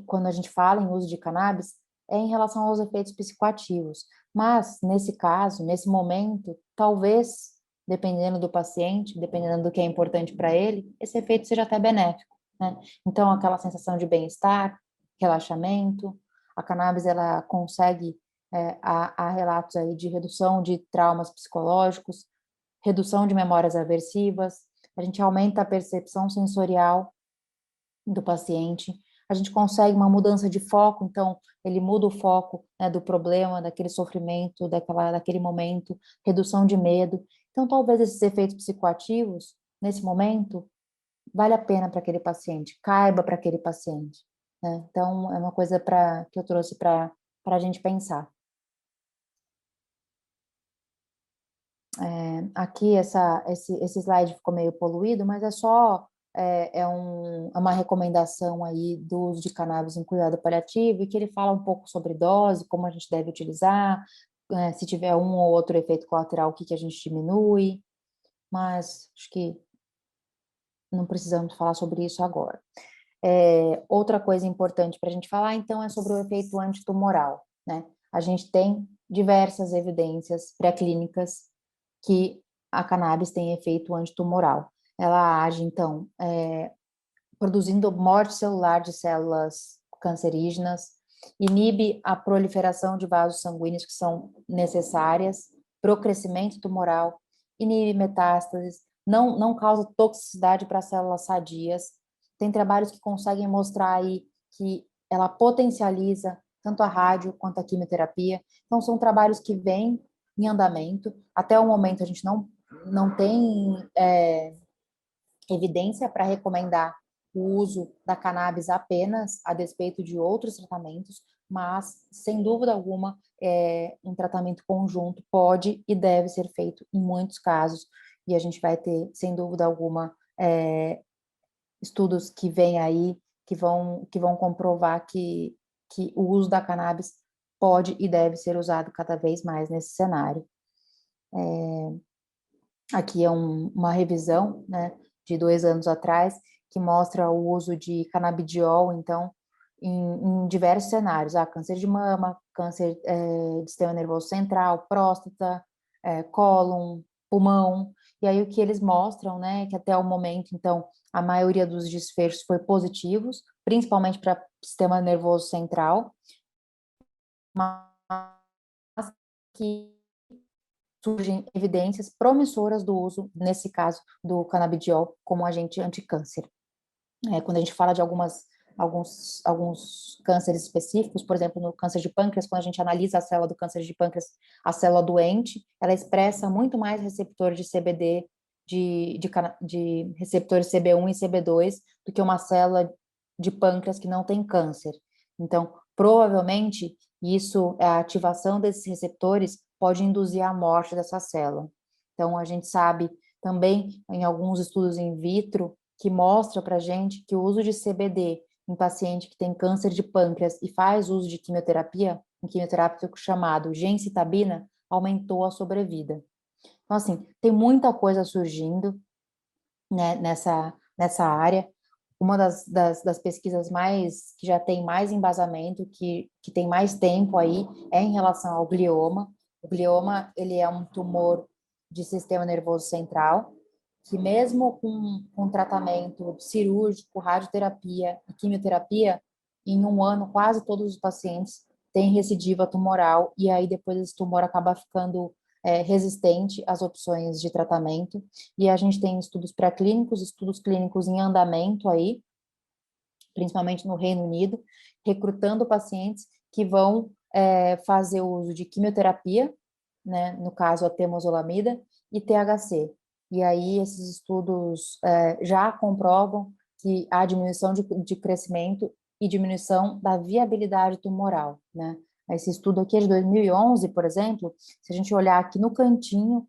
quando a gente fala em uso de cannabis, é em relação aos efeitos psicoativos. Mas, nesse caso, nesse momento, talvez, dependendo do paciente, dependendo do que é importante para ele, esse efeito seja até benéfico, né? Então, aquela sensação de bem-estar, relaxamento, a cannabis, ela consegue, há relatos aí de redução de traumas psicológicos, redução de memórias aversivas, a gente aumenta a percepção sensorial do paciente, a gente consegue uma mudança de foco, então ele muda o foco, né, do problema, daquele sofrimento, daquele momento, redução de medo. Então, talvez esses efeitos psicoativos, nesse momento, vale a pena para aquele paciente, caiba para aquele paciente, né? Então, é uma coisa que eu trouxe para a gente pensar. Aqui esse slide ficou meio poluído, mas é só uma recomendação aí do uso de cannabis em cuidado paliativo, e que ele fala um pouco sobre dose, como a gente deve utilizar, se tiver um ou outro efeito colateral, o que a gente diminui, mas acho que não precisamos falar sobre isso agora. Outra coisa importante para a gente falar, então, é sobre o efeito antitumoral, né? A gente tem diversas evidências pré-clínicas que a cannabis tem efeito antitumoral. Ela age, então, produzindo morte celular de células cancerígenas, inibe a proliferação de vasos sanguíneos que são necessárias para o crescimento tumoral, inibe metástases, não causa toxicidade para células sadias. Tem trabalhos que conseguem mostrar aí que ela potencializa tanto a rádio quanto a quimioterapia. Então, são trabalhos que vêm em andamento. Até o momento, a gente não tem evidência para recomendar o uso da cannabis apenas a despeito de outros tratamentos, mas, sem dúvida alguma, um tratamento conjunto pode e deve ser feito em muitos casos, e a gente vai ter, sem dúvida alguma, estudos que vêm aí, que vão comprovar que o uso da cannabis pode e deve ser usado cada vez mais nesse cenário. Aqui é uma revisão, né, de 2 anos atrás, que mostra o uso de canabidiol, então, em diversos cenários, câncer de mama, câncer de sistema nervoso central, próstata, cólon, pulmão, e aí o que eles mostram, né, que até o momento, então, a maioria dos desfechos foi positivos, principalmente para sistema nervoso central, mas que surgem evidências promissoras do uso, nesse caso, do canabidiol como agente anticâncer. Quando a gente fala de alguns cânceres específicos, por exemplo, no câncer de pâncreas, quando a gente analisa a célula do câncer de pâncreas, a célula doente, ela expressa muito mais receptor de CBD, de receptores CB1 e CB2, do que uma célula de pâncreas que não tem câncer. Então, provavelmente, a ativação desses receptores pode induzir a morte dessa célula. Então, a gente sabe também, em alguns estudos in vitro, que mostra para a gente que o uso de CBD em paciente que tem câncer de pâncreas e faz uso de quimioterapia, um quimioterápico chamado gemcitabina, aumentou a sobrevida. Então, assim, tem muita coisa surgindo, né, nessa área. Uma das pesquisas que já tem mais embasamento, que tem mais tempo aí, é em relação ao glioma. O glioma, ele é um tumor de sistema nervoso central, que mesmo com tratamento cirúrgico, radioterapia e quimioterapia, em um ano quase todos os pacientes têm recidiva tumoral, e aí depois esse tumor acaba ficando resistente às opções de tratamento, e a gente tem estudos pré-clínicos, estudos clínicos em andamento aí, principalmente no Reino Unido, recrutando pacientes que vão fazer o uso de quimioterapia, né, no caso a temozolomida, e THC. E aí esses estudos já comprovam que há diminuição de crescimento e diminuição da viabilidade tumoral, né? Esse estudo aqui é de 2011, por exemplo, se a gente olhar aqui no cantinho,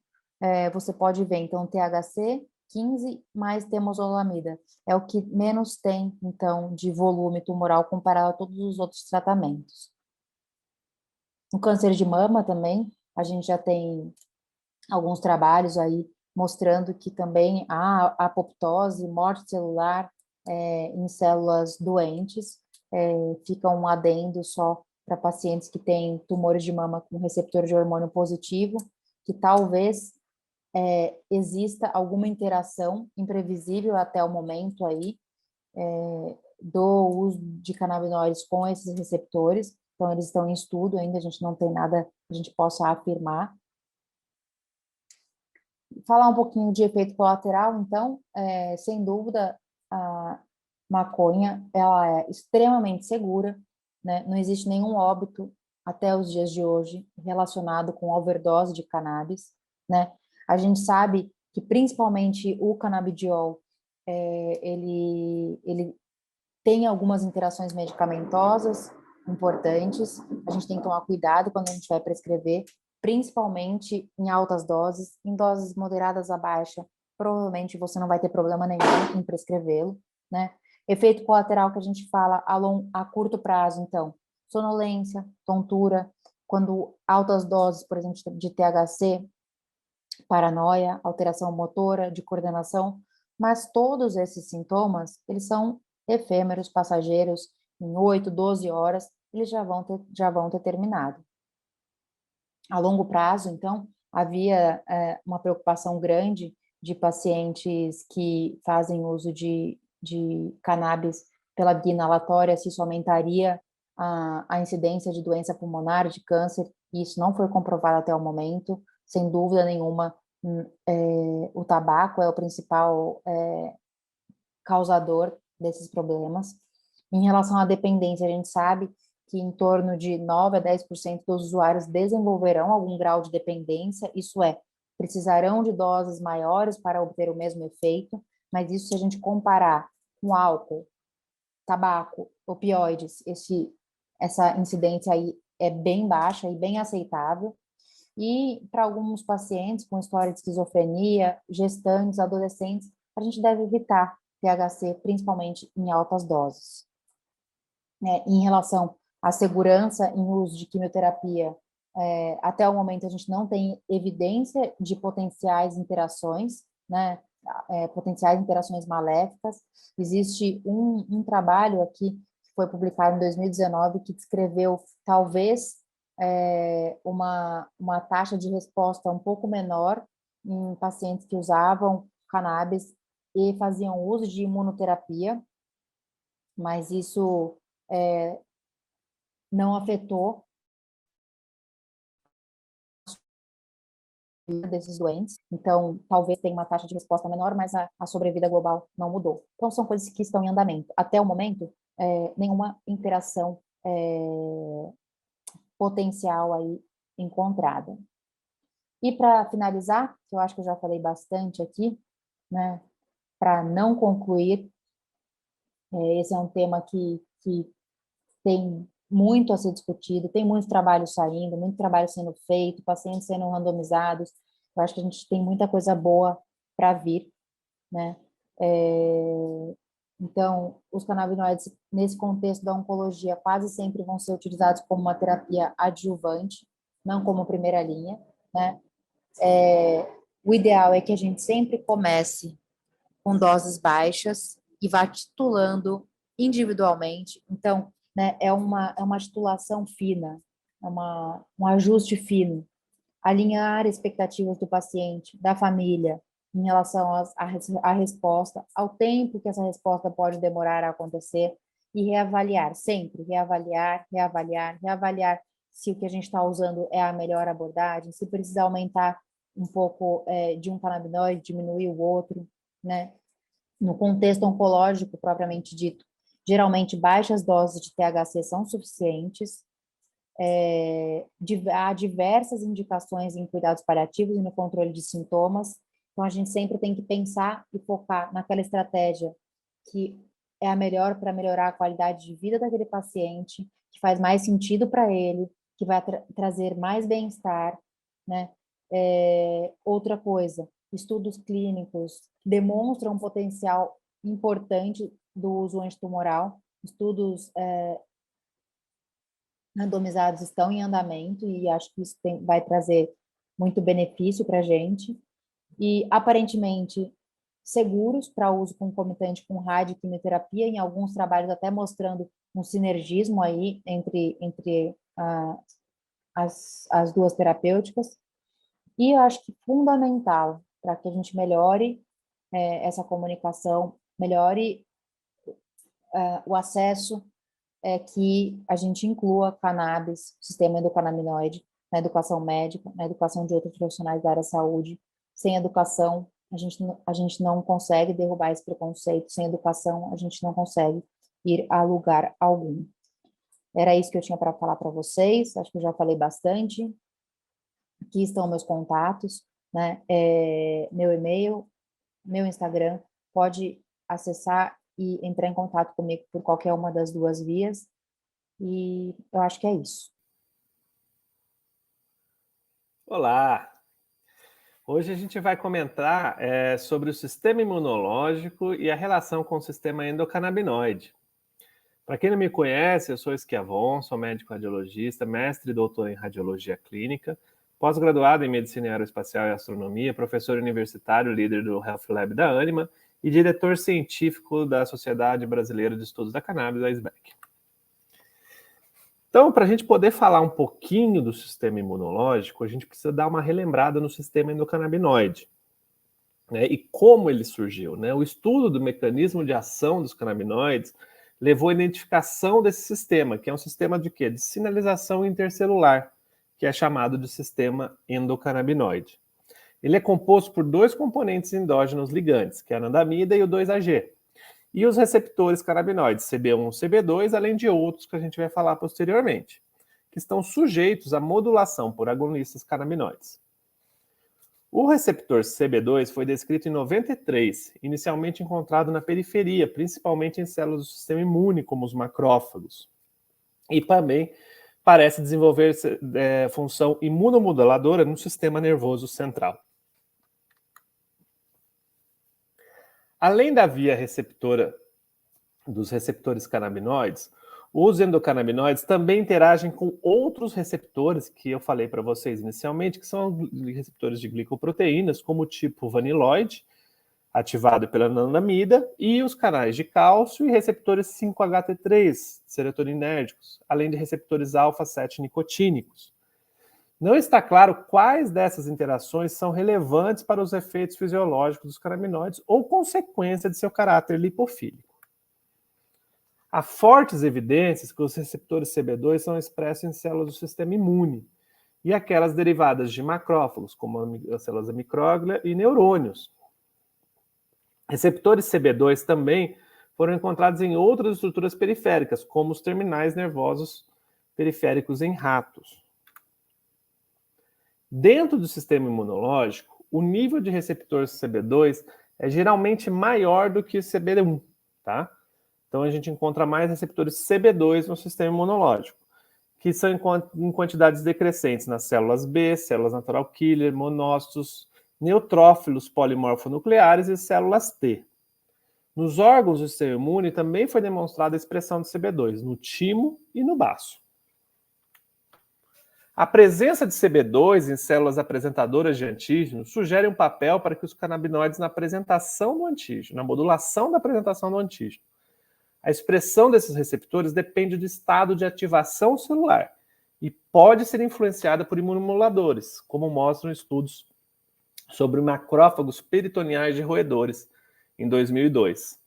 você pode ver, então, THC 15 mais temozolomida. É o que menos tem, então, de volume tumoral comparado a todos os outros tratamentos. No câncer de mama também, a gente já tem alguns trabalhos aí mostrando que também há apoptose, morte celular em células doentes. Fica um adendo só para pacientes que têm tumores de mama com receptor de hormônio positivo, que talvez exista alguma interação imprevisível até o momento aí do uso de canabinoides com esses receptores. Então, eles estão em estudo ainda, a gente não tem nada que a gente possa afirmar. Falar um pouquinho de efeito colateral, então, sem dúvida, a maconha, ela é extremamente segura, né? Não existe nenhum óbito até os dias de hoje relacionado com overdose de cannabis, né? A gente sabe que principalmente o canabidiol, ele tem algumas interações medicamentosas importantes, a gente tem que tomar cuidado quando a gente vai prescrever, principalmente em altas doses, em doses moderadas a baixa, provavelmente você não vai ter problema nenhum em prescrevê-lo, né? Efeito colateral que a gente fala a curto prazo, então, sonolência, tontura, quando altas doses, por exemplo, de THC, paranoia, alteração motora, de coordenação, mas todos esses sintomas, eles são efêmeros, passageiros, em 8, 12 horas, eles já vão ter terminado. A longo prazo, então, havia uma preocupação grande de pacientes que fazem uso de cannabis pela via inalatória, se isso aumentaria a incidência de doença pulmonar, de câncer, e isso não foi comprovado até o momento, sem dúvida nenhuma, o tabaco é o principal causador desses problemas. Em relação à dependência, a gente sabe que em torno de 9 a 10% dos usuários desenvolverão algum grau de dependência, isso é, precisarão de doses maiores para obter o mesmo efeito, mas isso se a gente comparar com álcool, tabaco, opioides, essa incidência aí é bem baixa e bem aceitável. E para alguns pacientes com história de esquizofrenia, gestantes, adolescentes, a gente deve evitar THC, principalmente em altas doses. Em relação à segurança em uso de quimioterapia, até o momento a gente não tem evidência de potenciais interações, né, potenciais interações maléficas. Existe um trabalho aqui que foi publicado em 2019 que descreveu talvez uma taxa de resposta um pouco menor em pacientes que usavam cannabis e faziam uso de imunoterapia, mas isso não afetou desses doentes, então talvez tenha uma taxa de resposta menor, mas a sobrevida global não mudou. Então são coisas que estão em andamento. Até o momento, nenhuma interação potencial aí encontrada. E para finalizar, que eu acho que eu já falei bastante aqui, né, para não concluir, esse é um tema que tem muito a ser discutido, tem muito trabalho saindo, muito trabalho sendo feito, pacientes sendo randomizados. Eu acho que a gente tem muita coisa boa para vir, né? Então, os canabinoides, nesse contexto da oncologia, quase sempre vão ser utilizados como uma terapia adjuvante, não como primeira linha, né? O ideal é que a gente sempre comece com doses baixas e vá titulando individualmente. Então, né, é uma titulação fina, um ajuste fino, alinhar expectativas do paciente, da família, em relação à resposta, ao tempo que essa resposta pode demorar a acontecer, e reavaliar, sempre reavaliar, reavaliar, reavaliar se o que a gente está usando é a melhor abordagem, se precisa aumentar um pouco de um canabinoide, diminuir o outro, né? No contexto oncológico propriamente dito, geralmente baixas doses de THC são suficientes. Há diversas indicações em cuidados paliativos e no controle de sintomas. Então, a gente sempre tem que pensar e focar naquela estratégia que é a melhor para melhorar a qualidade de vida daquele paciente, que faz mais sentido para ele, que vai trazer mais bem-estar, né? Outra coisa, estudos clínicos que demonstram um potencial importante do uso antitumoral, estudos randomizados estão em andamento e acho que isso vai trazer muito benefício para a gente. E, aparentemente, seguros para uso concomitante com radioquimioterapia, em alguns trabalhos até mostrando um sinergismo aí entre as duas terapêuticas. E eu acho que fundamental para que a gente melhore essa comunicação, melhore o acesso, que a gente inclua cannabis, sistema endocannabinoide, na educação médica, na educação de outros profissionais da área da saúde. Sem educação, a gente não consegue derrubar esse preconceito. Sem educação, a gente não consegue ir a lugar algum. Era isso que eu tinha para falar para vocês. Acho que eu já falei bastante. Aqui estão meus contatos, né? Meu e-mail, meu Instagram. Pode acessar e entrar em contato comigo por qualquer uma das duas vias. E eu acho que é isso. Olá! Hoje a gente vai comentar sobre o sistema imunológico e a relação com o sistema endocannabinoide. Para quem não me conhece, eu sou Esquiavon, sou médico radiologista, mestre e doutor em radiologia clínica, pós-graduado em medicina aeroespacial e astronomia, professor universitário, líder do Health Lab da Anima e diretor científico da Sociedade Brasileira de Estudos da Cannabis, a SBEC. Então, para a gente poder falar um pouquinho do sistema imunológico, a gente precisa dar uma relembrada no sistema endocannabinoide, né, e como ele surgiu, né? O estudo do mecanismo de ação dos canabinoides levou à identificação desse sistema, que é um sistema de quê? De sinalização intercelular, que é chamado de sistema endocannabinoide. Ele é composto por dois componentes endógenos ligantes, que é a anandamida e o 2-AG, e os receptores canabinoides, CB1 e CB2, além de outros que a gente vai falar posteriormente, que estão sujeitos à modulação por agonistas canabinoides. O receptor CB2 foi descrito em 93, inicialmente encontrado na periferia, principalmente em células do sistema imune, como os macrófagos. E também parece desenvolver função imunomoduladora no sistema nervoso central. Além da via receptora dos receptores canabinoides, os endocannabinoides também interagem com outros receptores que eu falei para vocês inicialmente, que são receptores de glicoproteínas, como o tipo vaniloide, ativado pela anandamida, e os canais de cálcio e receptores 5-HT3, serotoninérgicos, além de receptores alfa-7 nicotínicos. Não está claro quais dessas interações são relevantes para os efeitos fisiológicos dos canabinoides ou consequência de seu caráter lipofílico. Há fortes evidências que os receptores CB2 são expressos em células do sistema imune e aquelas derivadas de macrófagos, como as células da micróglia e neurônios. Receptores CB2 também foram encontrados em outras estruturas periféricas, como os terminais nervosos periféricos em ratos. Dentro do sistema imunológico, o nível de receptor CB2 é geralmente maior do que o CB1, tá? Então a gente encontra mais receptores CB2 no sistema imunológico, que são em quantidades decrescentes nas células B, células natural killer, monócitos, neutrófilos polimorfonucleares e células T. Nos órgãos do sistema imune também foi demonstrada a expressão de CB2, no timo e no baço. A presença de CB2 em células apresentadoras de antígeno sugere um papel para que os canabinoides na apresentação do antígeno, na modulação da apresentação do antígeno. A expressão desses receptores depende do estado de ativação celular e pode ser influenciada por imunomoduladores, como mostram estudos sobre macrófagos peritoneais de roedores, em 2002.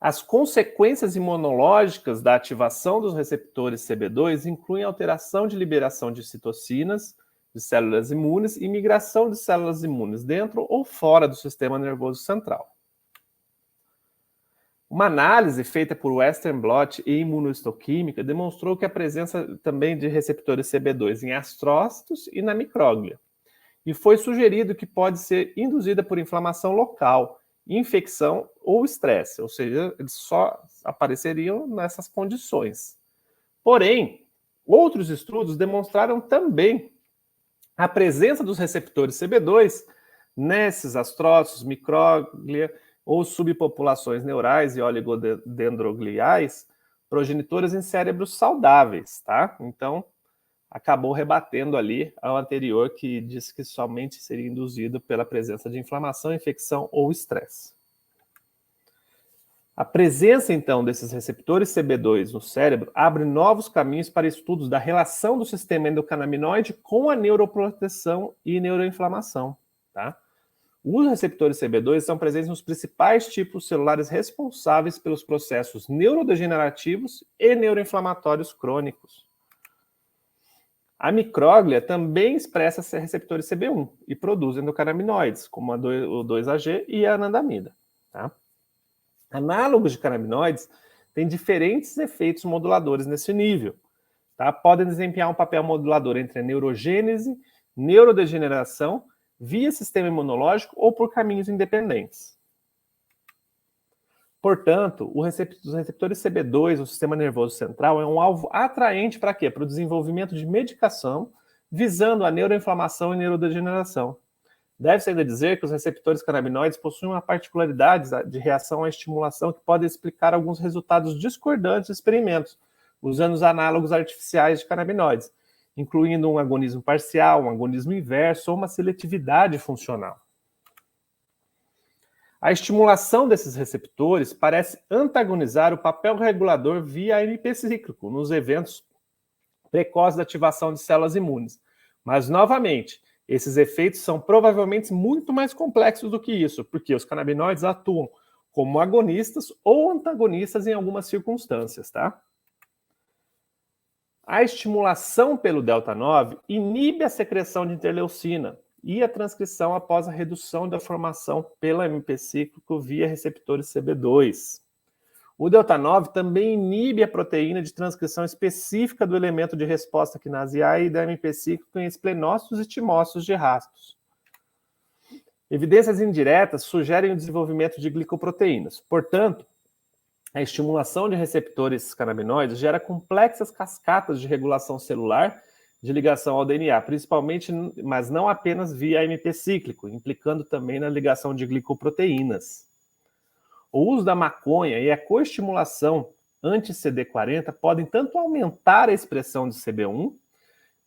As consequências imunológicas da ativação dos receptores CB2 incluem alteração de liberação de citocinas, de células imunes e migração de células imunes dentro ou fora do sistema nervoso central. Uma análise feita por Western blot e imunohistoquímica demonstrou que a presença também de receptores CB2 em astrócitos e na micróglia, e foi sugerido que pode ser induzida por inflamação local infecção ou estresse, ou seja, eles só apareceriam nessas condições. Porém, outros estudos demonstraram também a presença dos receptores CB2 nesses astrócitos, micróglia ou subpopulações neurais e oligodendrogliais, progenitores em cérebros saudáveis, tá? Então, acabou rebatendo ali ao anterior, que disse que somente seria induzido pela presença de inflamação, infecção ou estresse. A presença, então, desses receptores CB2 no cérebro abre novos caminhos para estudos da relação do sistema endocannabinoide com a neuroproteção e neuroinflamação, tá? Os receptores CB2 são presentes nos principais tipos celulares responsáveis pelos processos neurodegenerativos e neuroinflamatórios crônicos. A micróglia também expressa receptores CB1 e produz endocannabinoides, como o 2-AG e a anandamida. Tá? Análogos de canabinoides têm diferentes efeitos moduladores nesse nível. Tá? Podem desempenhar um papel modulador entre a neurogênese, neurodegeneração, via sistema imunológico ou por caminhos independentes. Portanto, os receptores CB2 no sistema nervoso central é um alvo atraente para quê? Para o desenvolvimento de medicação visando a neuroinflamação e neurodegeneração. Deve-se ainda dizer que os receptores canabinoides possuem uma particularidade de reação à estimulação que pode explicar alguns resultados discordantes de experimentos, usando os análogos artificiais de canabinoides, incluindo um agonismo parcial, um agonismo inverso ou uma seletividade funcional. A estimulação desses receptores parece antagonizar o papel regulador via AMP cíclico nos eventos precoces da ativação de células imunes. Mas, novamente, esses efeitos são provavelmente muito mais complexos do que isso, porque os canabinoides atuam como agonistas ou antagonistas em algumas circunstâncias, tá? A estimulação pelo delta-9 inibe a secreção de interleucina e a transcrição após a redução da formação pelo AMP cíclico via receptores CB2. O delta-9 também inibe a proteína de transcrição específica do elemento de resposta quinase A e da AMP cíclico em esplenócitos e timócitos de rastros. Evidências indiretas sugerem o desenvolvimento de glicoproteínas. Portanto, a estimulação de receptores canabinoides gera complexas cascatas de regulação celular de ligação ao DNA, principalmente, mas não apenas via AMP cíclico, implicando também na ligação de glicoproteínas. O uso da maconha e a coestimulação anti-CD40 podem tanto aumentar a expressão de CB1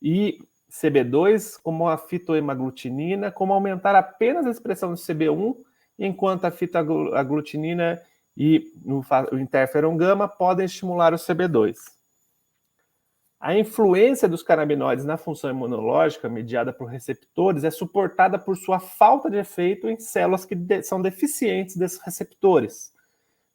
e CB2, como a fitoemaglutinina, como aumentar apenas a expressão de CB1, enquanto a fitoaglutinina e o interferon gama podem estimular o CB2. A influência dos canabinoides na função imunológica mediada por receptores é suportada por sua falta de efeito em células que são deficientes desses receptores.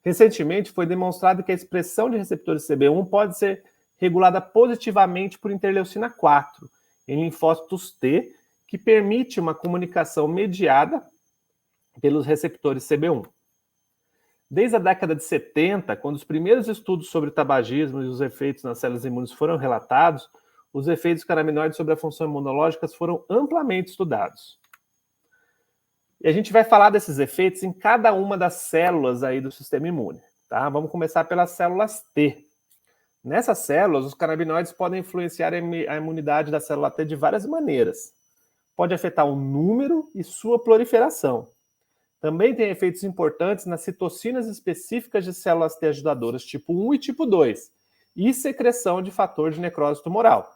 Recentemente foi demonstrado que a expressão de receptores CB1 pode ser regulada positivamente por interleucina 4 em linfócitos T, que permite uma comunicação mediada pelos receptores CB1. Desde a década de 70, quando os primeiros estudos sobre o tabagismo e os efeitos nas células imunes foram relatados, os efeitos canabinoides sobre a função imunológica foram amplamente estudados. E a gente vai falar desses efeitos em cada uma das células aí do sistema imune, tá? Vamos começar pelas células T. Nessas células, os canabinoides podem influenciar a imunidade da célula T de várias maneiras. Pode afetar o número e sua proliferação. Também tem efeitos importantes nas citocinas específicas de células T ajudadoras tipo 1 e tipo 2, e secreção de fator de necrose tumoral.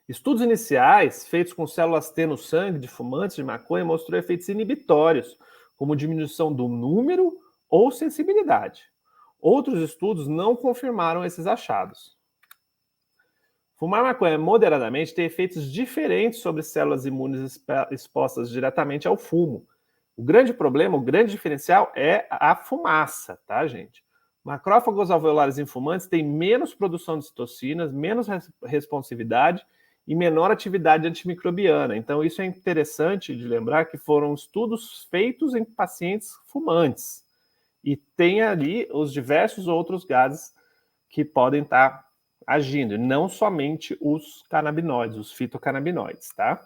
Estudos iniciais feitos com células T no sangue de fumantes de maconha mostrou efeitos inibitórios, como diminuição do número ou sensibilidade. Outros estudos não confirmaram esses achados. Fumar maconha moderadamente tem efeitos diferentes sobre células imunes expostas diretamente ao fumo. O grande problema, o grande diferencial é a fumaça, tá, gente? Macrófagos alveolares em fumantes têm menos produção de citocinas, menos responsividade e menor atividade antimicrobiana. Então, isso é interessante de lembrar que foram estudos feitos em pacientes fumantes. E tem ali os diversos outros gases que podem estar agindo, não somente os canabinoides, os fitocannabinoides, tá?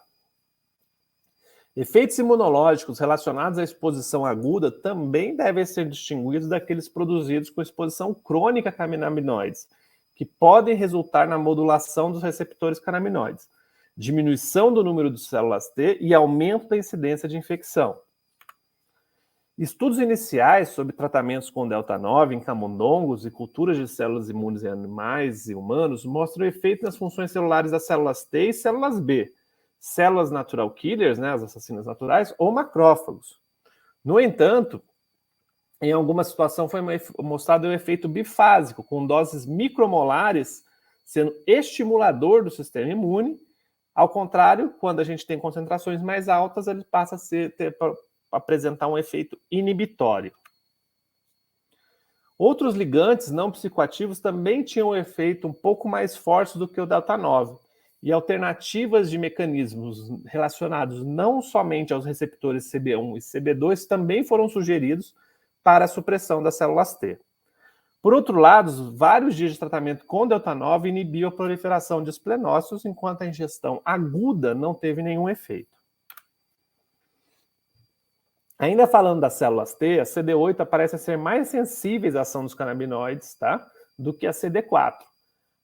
Efeitos imunológicos relacionados à exposição aguda também devem ser distinguidos daqueles produzidos com exposição crônica a canabinoides, que podem resultar na modulação dos receptores canabinoides, diminuição do número de células T e aumento da incidência de infecção. Estudos iniciais sobre tratamentos com delta-9 em camundongos e culturas de células imunes em animais e humanos mostram o efeito nas funções celulares das células T e células B, células natural killers, né, as assassinas naturais, ou macrófagos. No entanto, em alguma situação foi mostrado o efeito bifásico, com doses micromolares sendo estimulador do sistema imune. Ao contrário, quando a gente tem concentrações mais altas, ele passa a apresentar um efeito inibitório. Outros ligantes não psicoativos também tinham um efeito um pouco mais forte do que o delta-9, e alternativas de mecanismos relacionados não somente aos receptores CB1 e CB2 também foram sugeridos para a supressão das células T. Por outro lado, vários dias de tratamento com delta-9 inibiu a proliferação de esplenócitos, enquanto a ingestão aguda não teve nenhum efeito. Ainda falando das células T, a CD8 parece ser mais sensíveis à ação dos canabinoides, tá, do que a CD4.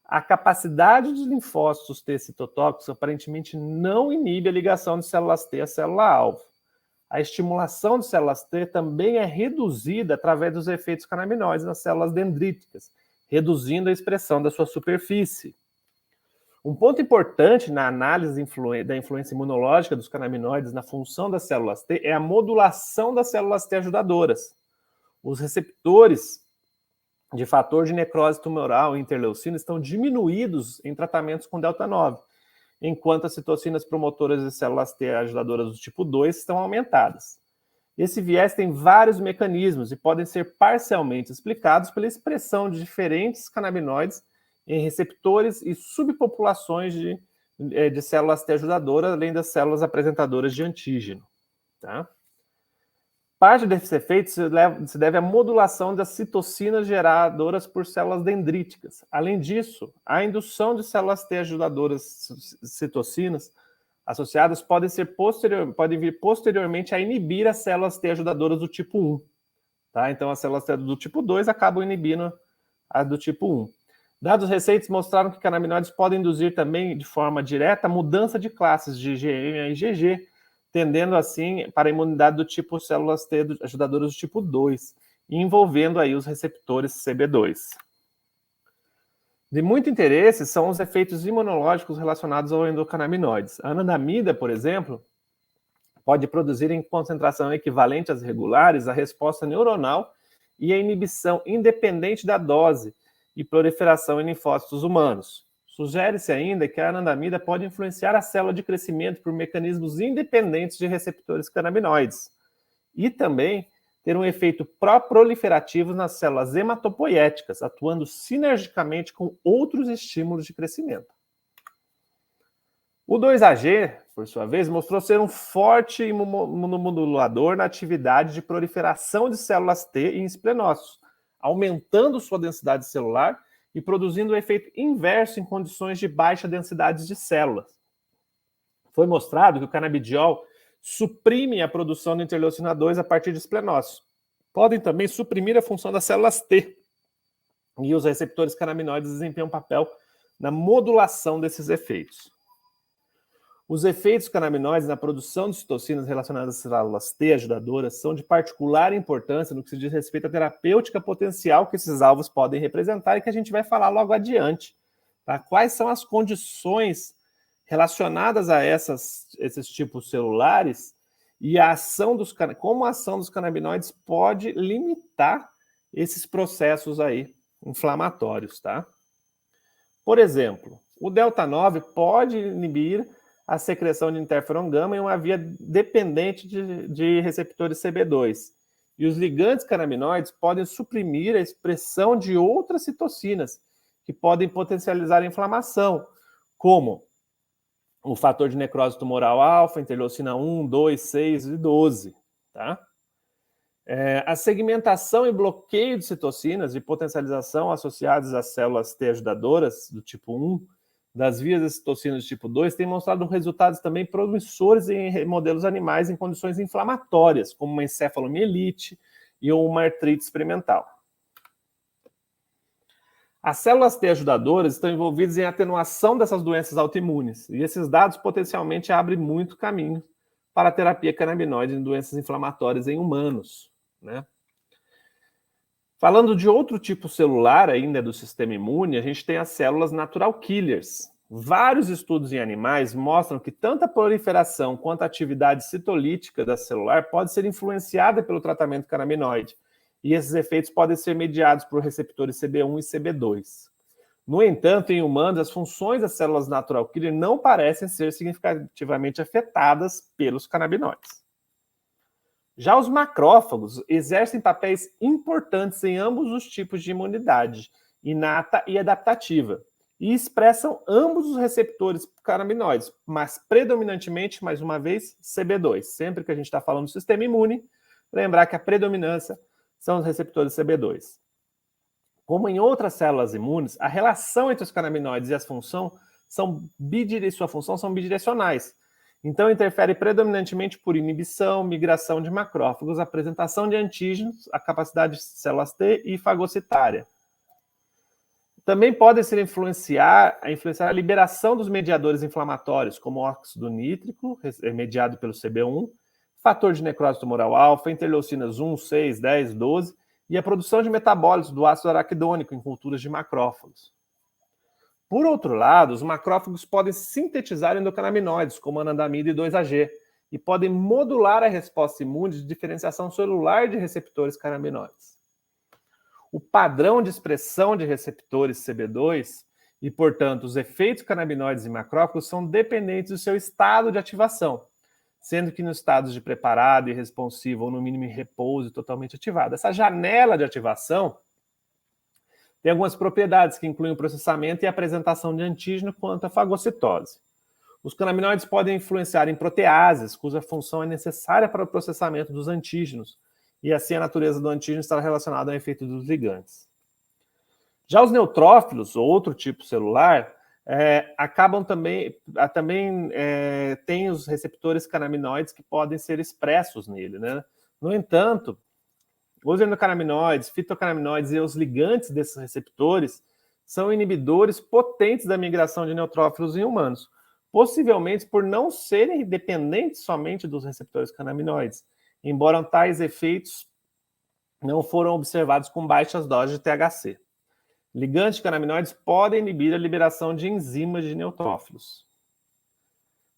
A capacidade de linfócitos T citotóxicos aparentemente não inibe a ligação de células T à célula-alvo. A estimulação de células T também é reduzida através dos efeitos canabinoides nas células dendríticas, reduzindo a expressão da sua superfície. Um ponto importante na análise da influência imunológica dos canabinoides na função das células T é a modulação das células T ajudadoras. Os receptores de fator de necrose tumoral e interleucina estão diminuídos em tratamentos com delta-9, enquanto as citocinas promotoras de células T ajudadoras do tipo 2 estão aumentadas. Esse viés tem vários mecanismos e podem ser parcialmente explicados pela expressão de diferentes canabinoides em receptores e subpopulações de células T ajudadoras, além das células apresentadoras de antígeno. Tá? Parte desses efeitos se deve à modulação das citocinas geradoras por células dendríticas. Além disso, a indução de células T ajudadoras citocinas associadas podem vir posteriormente a inibir as células T ajudadoras do tipo 1. Tá? Então, as células T do tipo 2 acabam inibindo as do tipo 1. Dados recentes mostraram que canabinoides podem induzir também, de forma direta, a mudança de classes de IgM a IgG, tendendo assim para a imunidade do tipo células T ajudadoras do tipo 2, e envolvendo aí os receptores CB2. De muito interesse são os efeitos imunológicos relacionados aos endocannabinoides. A anandamida, por exemplo, pode produzir em concentração equivalente às regulares a resposta neuronal e a inibição independente da dose e proliferação em linfócitos humanos. Sugere-se ainda que a anandamida pode influenciar a célula de crescimento por mecanismos independentes de receptores canabinoides e também ter um efeito pró-proliferativo nas células hematopoéticas, atuando sinergicamente com outros estímulos de crescimento. O 2-AG, por sua vez, mostrou ser um forte imunomodulador na atividade de proliferação de células T em esplenócitos, aumentando sua densidade celular e produzindo um efeito inverso em condições de baixa densidade de células. Foi mostrado que o canabidiol suprime a produção de interleucina 2 a partir de esplenócitos. Podem também suprimir a função das células T. E os receptores canabinoides desempenham um papel na modulação desses efeitos. Os efeitos canabinoides na produção de citocinas relacionadas às células T ajudadoras são de particular importância no que se diz respeito à terapêutica potencial que esses alvos podem representar e que a gente vai falar logo adiante. Tá? Quais são as condições relacionadas a esses tipos celulares e como a ação dos canabinoides pode limitar esses processos aí inflamatórios. Tá? Por exemplo, o delta-9 pode inibir a secreção de interferon gama em uma via dependente de receptores CB2. E os ligantes canabinoides podem suprimir a expressão de outras citocinas que podem potencializar a inflamação, como o fator de necrose tumoral alfa, interleucina 1, 2, 6 e 12. Tá? A segmentação e bloqueio de citocinas de potencialização associadas às células T ajudadoras do tipo 1 das vias das citocinas de tipo 2 têm mostrado resultados também promissores em modelos animais em condições inflamatórias, como uma encefalomielite e uma artrite experimental. As células T ajudadoras estão envolvidas em atenuação dessas doenças autoimunes, e esses dados potencialmente abrem muito caminho para a terapia canabinoide em doenças inflamatórias em humanos, né? Falando de outro tipo celular ainda do sistema imune, a gente tem as células natural killers. Vários estudos em animais mostram que tanto a proliferação quanto a atividade citolítica da celular pode ser influenciada pelo tratamento canabinoide, e esses efeitos podem ser mediados por receptores CB1 e CB2. No entanto, em humanos, as funções das células natural killer não parecem ser significativamente afetadas pelos canabinoides. Já os macrófagos exercem papéis importantes em ambos os tipos de imunidade, inata e adaptativa, e expressam ambos os receptores canabinoides, mas predominantemente, mais uma vez, CB2. Sempre que a gente está falando do sistema imune, lembrar que a predominância são os receptores CB2. Como em outras células imunes, a relação entre os canabinoides e a função são bidirecionais. Então, interfere predominantemente por inibição, migração de macrófagos, apresentação de antígenos, a capacidade de células T e fagocitária. Também podem ser influenciar a liberação dos mediadores inflamatórios, como o óxido nítrico, mediado pelo CB1, fator de necrose tumoral alfa, interleucinas 1, 6, 10, 12, e a produção de metabólitos do ácido araquidônico em culturas de macrófagos. Por outro lado, os macrófagos podem sintetizar endocannabinoides, como anandamida e 2-AG, e podem modular a resposta imune de diferenciação celular de receptores canabinoides. O padrão de expressão de receptores CB2 e, portanto, os efeitos canabinoides em macrófagos são dependentes do seu estado de ativação, sendo que nos estados de preparado e responsivo, ou no mínimo em repouso e totalmente ativado. Essa janela de ativação tem algumas propriedades que incluem o processamento e a apresentação de antígeno quanto à fagocitose. Os canabinoides podem influenciar em proteases, cuja função é necessária para o processamento dos antígenos, e assim a natureza do antígeno está relacionada ao efeito dos ligantes. Já os neutrófilos, ou outro tipo celular, acabam também tem os receptores canabinoides que podem ser expressos nele, né? No entanto, os endocannabinoides, fitocannabinoides e os ligantes desses receptores são inibidores potentes da migração de neutrófilos em humanos, possivelmente por não serem dependentes somente dos receptores canabinoides, embora tais efeitos não foram observados com baixas doses de THC. Ligantes de canabinoides podem inibir a liberação de enzimas de neutrófilos.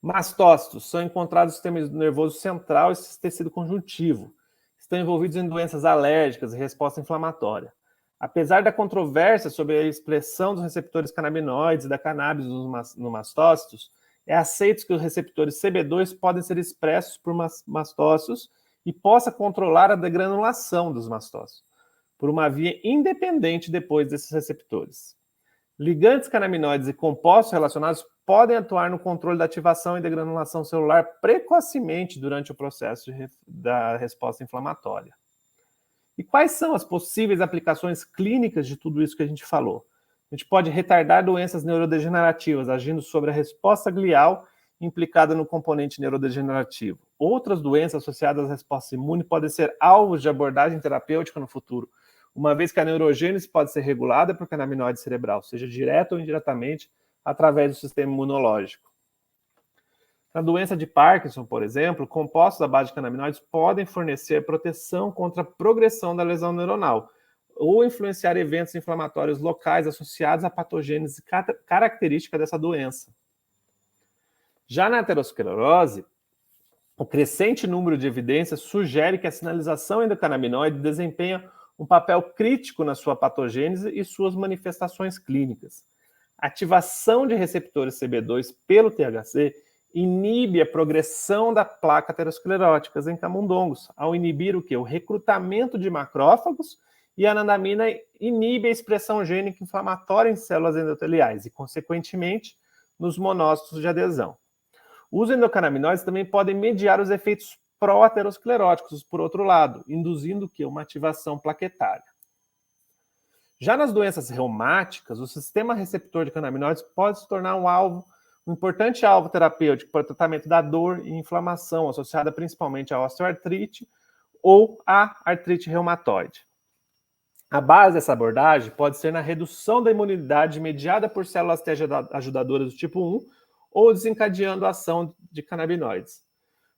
Mastócitos são encontrados no sistema nervoso central e tecido conjuntivo. Estão envolvidos em doenças alérgicas e resposta inflamatória. Apesar da controvérsia sobre a expressão dos receptores canabinoides e da cannabis nos mastócitos, é aceito que os receptores CB2 podem ser expressos por mastócitos e possa controlar a degranulação dos mastócitos, por uma via independente depois desses receptores. Ligantes canabinoides e compostos relacionados podem atuar no controle da ativação e degranulação celular precocemente durante o processo da resposta inflamatória. E quais são as possíveis aplicações clínicas de tudo isso que a gente falou? A gente pode retardar doenças neurodegenerativas, agindo sobre a resposta glial implicada no componente neurodegenerativo. Outras doenças associadas à resposta imune podem ser alvos de abordagem terapêutica no futuro, uma vez que a neurogênese pode ser regulada por canabinoide cerebral, seja direto ou indiretamente, através do sistema imunológico. Na doença de Parkinson, por exemplo, compostos à base de canabinoides podem fornecer proteção contra a progressão da lesão neuronal, ou influenciar eventos inflamatórios locais associados à patogênese característica dessa doença. Já na aterosclerose, o crescente número de evidências sugere que a sinalização endocannabinoide desempenha um papel crítico na sua patogênese e suas manifestações clínicas. A ativação de receptores CB2 pelo THC inibe a progressão da placa aterosclerótica em camundongos, ao inibir o quê? O recrutamento de macrófagos, e a anandamina inibe a expressão gênica inflamatória em células endoteliais e, consequentemente, nos monócitos de adesão. Os endocannabinoides também podem mediar os efeitos pró-ateroscleróticos, por outro lado, induzindo o quê? Uma ativação plaquetária. Já nas doenças reumáticas, o sistema receptor de canabinoides pode se tornar um importante alvo terapêutico para o tratamento da dor e inflamação associada principalmente à osteoartrite ou à artrite reumatoide. A base dessa abordagem pode ser na redução da imunidade mediada por células T ajudadoras do tipo 1 ou desencadeando a ação de canabinoides.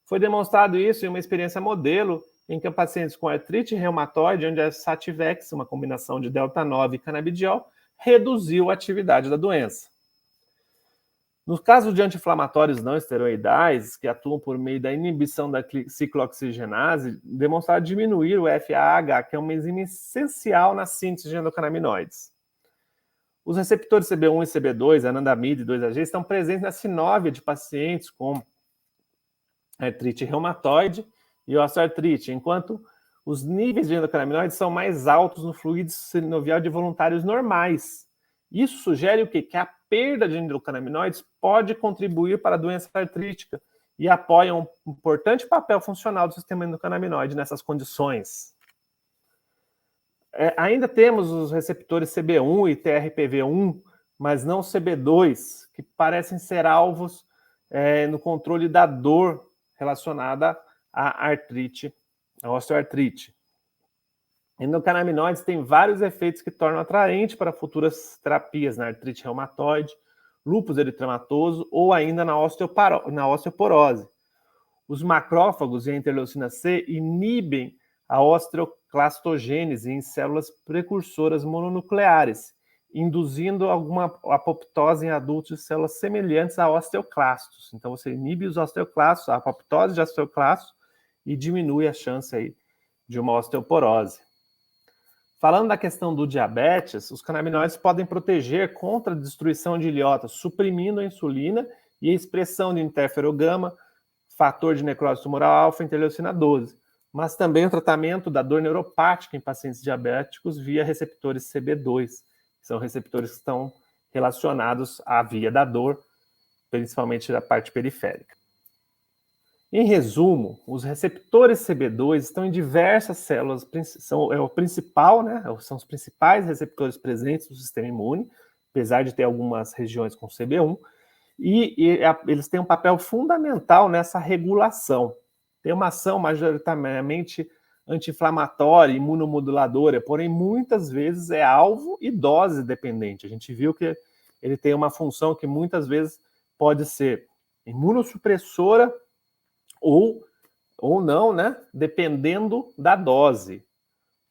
Foi demonstrado isso em uma experiência modelo em que pacientes com artrite reumatoide, onde a Sativex, uma combinação de delta-9 e canabidiol, reduziu a atividade da doença. No caso de anti-inflamatórios não esteroidais, que atuam por meio da inibição da ciclooxigenase, demonstraram diminuir o FAH, que é uma enzima essencial na síntese de endocannabinoides. Os receptores CB1 e CB2, anandamida e 2-AG, estão presentes na sinóvia de pacientes com artrite reumatoide e osteoartrite, enquanto os níveis de endocannabinoides são mais altos no fluido sinovial de voluntários normais. Isso sugere o quê? Que a perda de endocannabinoides pode contribuir para a doença artrítica e apoia um importante papel funcional do sistema endocannabinoide nessas condições. Ainda temos os receptores CB1 e TRPV1, mas não CB2, que parecem ser alvos no controle da dor relacionada à artrite, à osteoartrite. Endocannabinoides têm vários efeitos que tornam atraente para futuras terapias na artrite reumatoide, lúpus eritematoso ou ainda na osteoporose. Os macrófagos e a interleucina C inibem a osteoclastogênese em células precursoras mononucleares, induzindo alguma apoptose em adultos de células semelhantes a osteoclastos. Então, você inibe os osteoclastos, a apoptose de osteoclastos, e diminui a chance aí de uma osteoporose. Falando da questão do diabetes, os canabinoides podem proteger contra a destruição de ilhotas, suprimindo a insulina e a expressão de interferogama, fator de necrose tumoral alfa, interleucina 12, mas também o tratamento da dor neuropática em pacientes diabéticos via receptores CB2, que são receptores que estão relacionados à via da dor, principalmente da parte periférica. Em resumo, os receptores CB2 estão em diversas células, são os principais receptores presentes no sistema imune, apesar de ter algumas regiões com CB1, e eles têm um papel fundamental nessa regulação. Tem uma ação majoritariamente anti-inflamatória, imunomoduladora, porém muitas vezes é alvo e dose dependente. A gente viu que ele tem uma função que muitas vezes pode ser imunossupressora ou não, né? Dependendo da dose.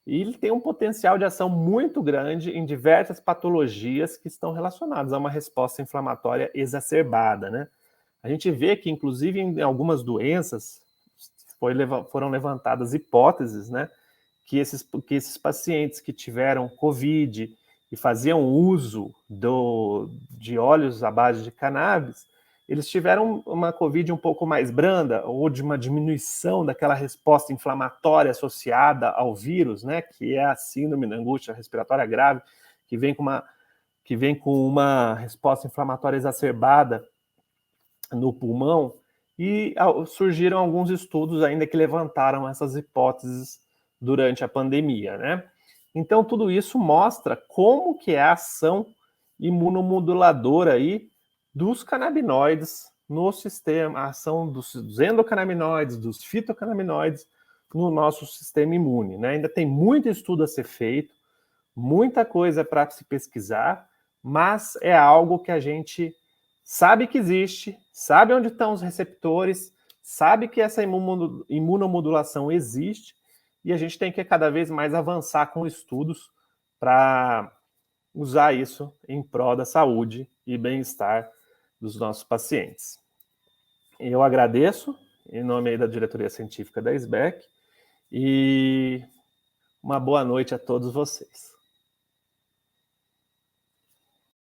E ele tem um potencial de ação muito grande em diversas patologias que estão relacionadas a uma resposta inflamatória exacerbada, né? A gente vê que, inclusive, em algumas doenças, foram levantadas hipóteses, né? Que esses pacientes que tiveram COVID e faziam uso de óleos à base de cannabis, eles tiveram uma COVID um pouco mais branda, ou de uma diminuição daquela resposta inflamatória associada ao vírus, né, que é a síndrome da angústia respiratória grave, que vem com uma resposta inflamatória exacerbada no pulmão, e surgiram alguns estudos ainda que levantaram essas hipóteses durante a pandemia, né? Então, tudo isso mostra como que é a ação imunomoduladora aí dos canabinoides no sistema, a ação dos endocannabinoides, dos fitocannabinoides no nosso sistema imune, né? Ainda tem muito estudo a ser feito, muita coisa para se pesquisar, mas é algo que a gente sabe que existe, sabe onde estão os receptores, sabe que essa imunomodulação existe, e a gente tem que cada vez mais avançar com estudos para usar isso em prol da saúde e bem-estar dos nossos pacientes. Eu agradeço, em nome aí da diretoria científica da SBEC, e uma boa noite a todos vocês.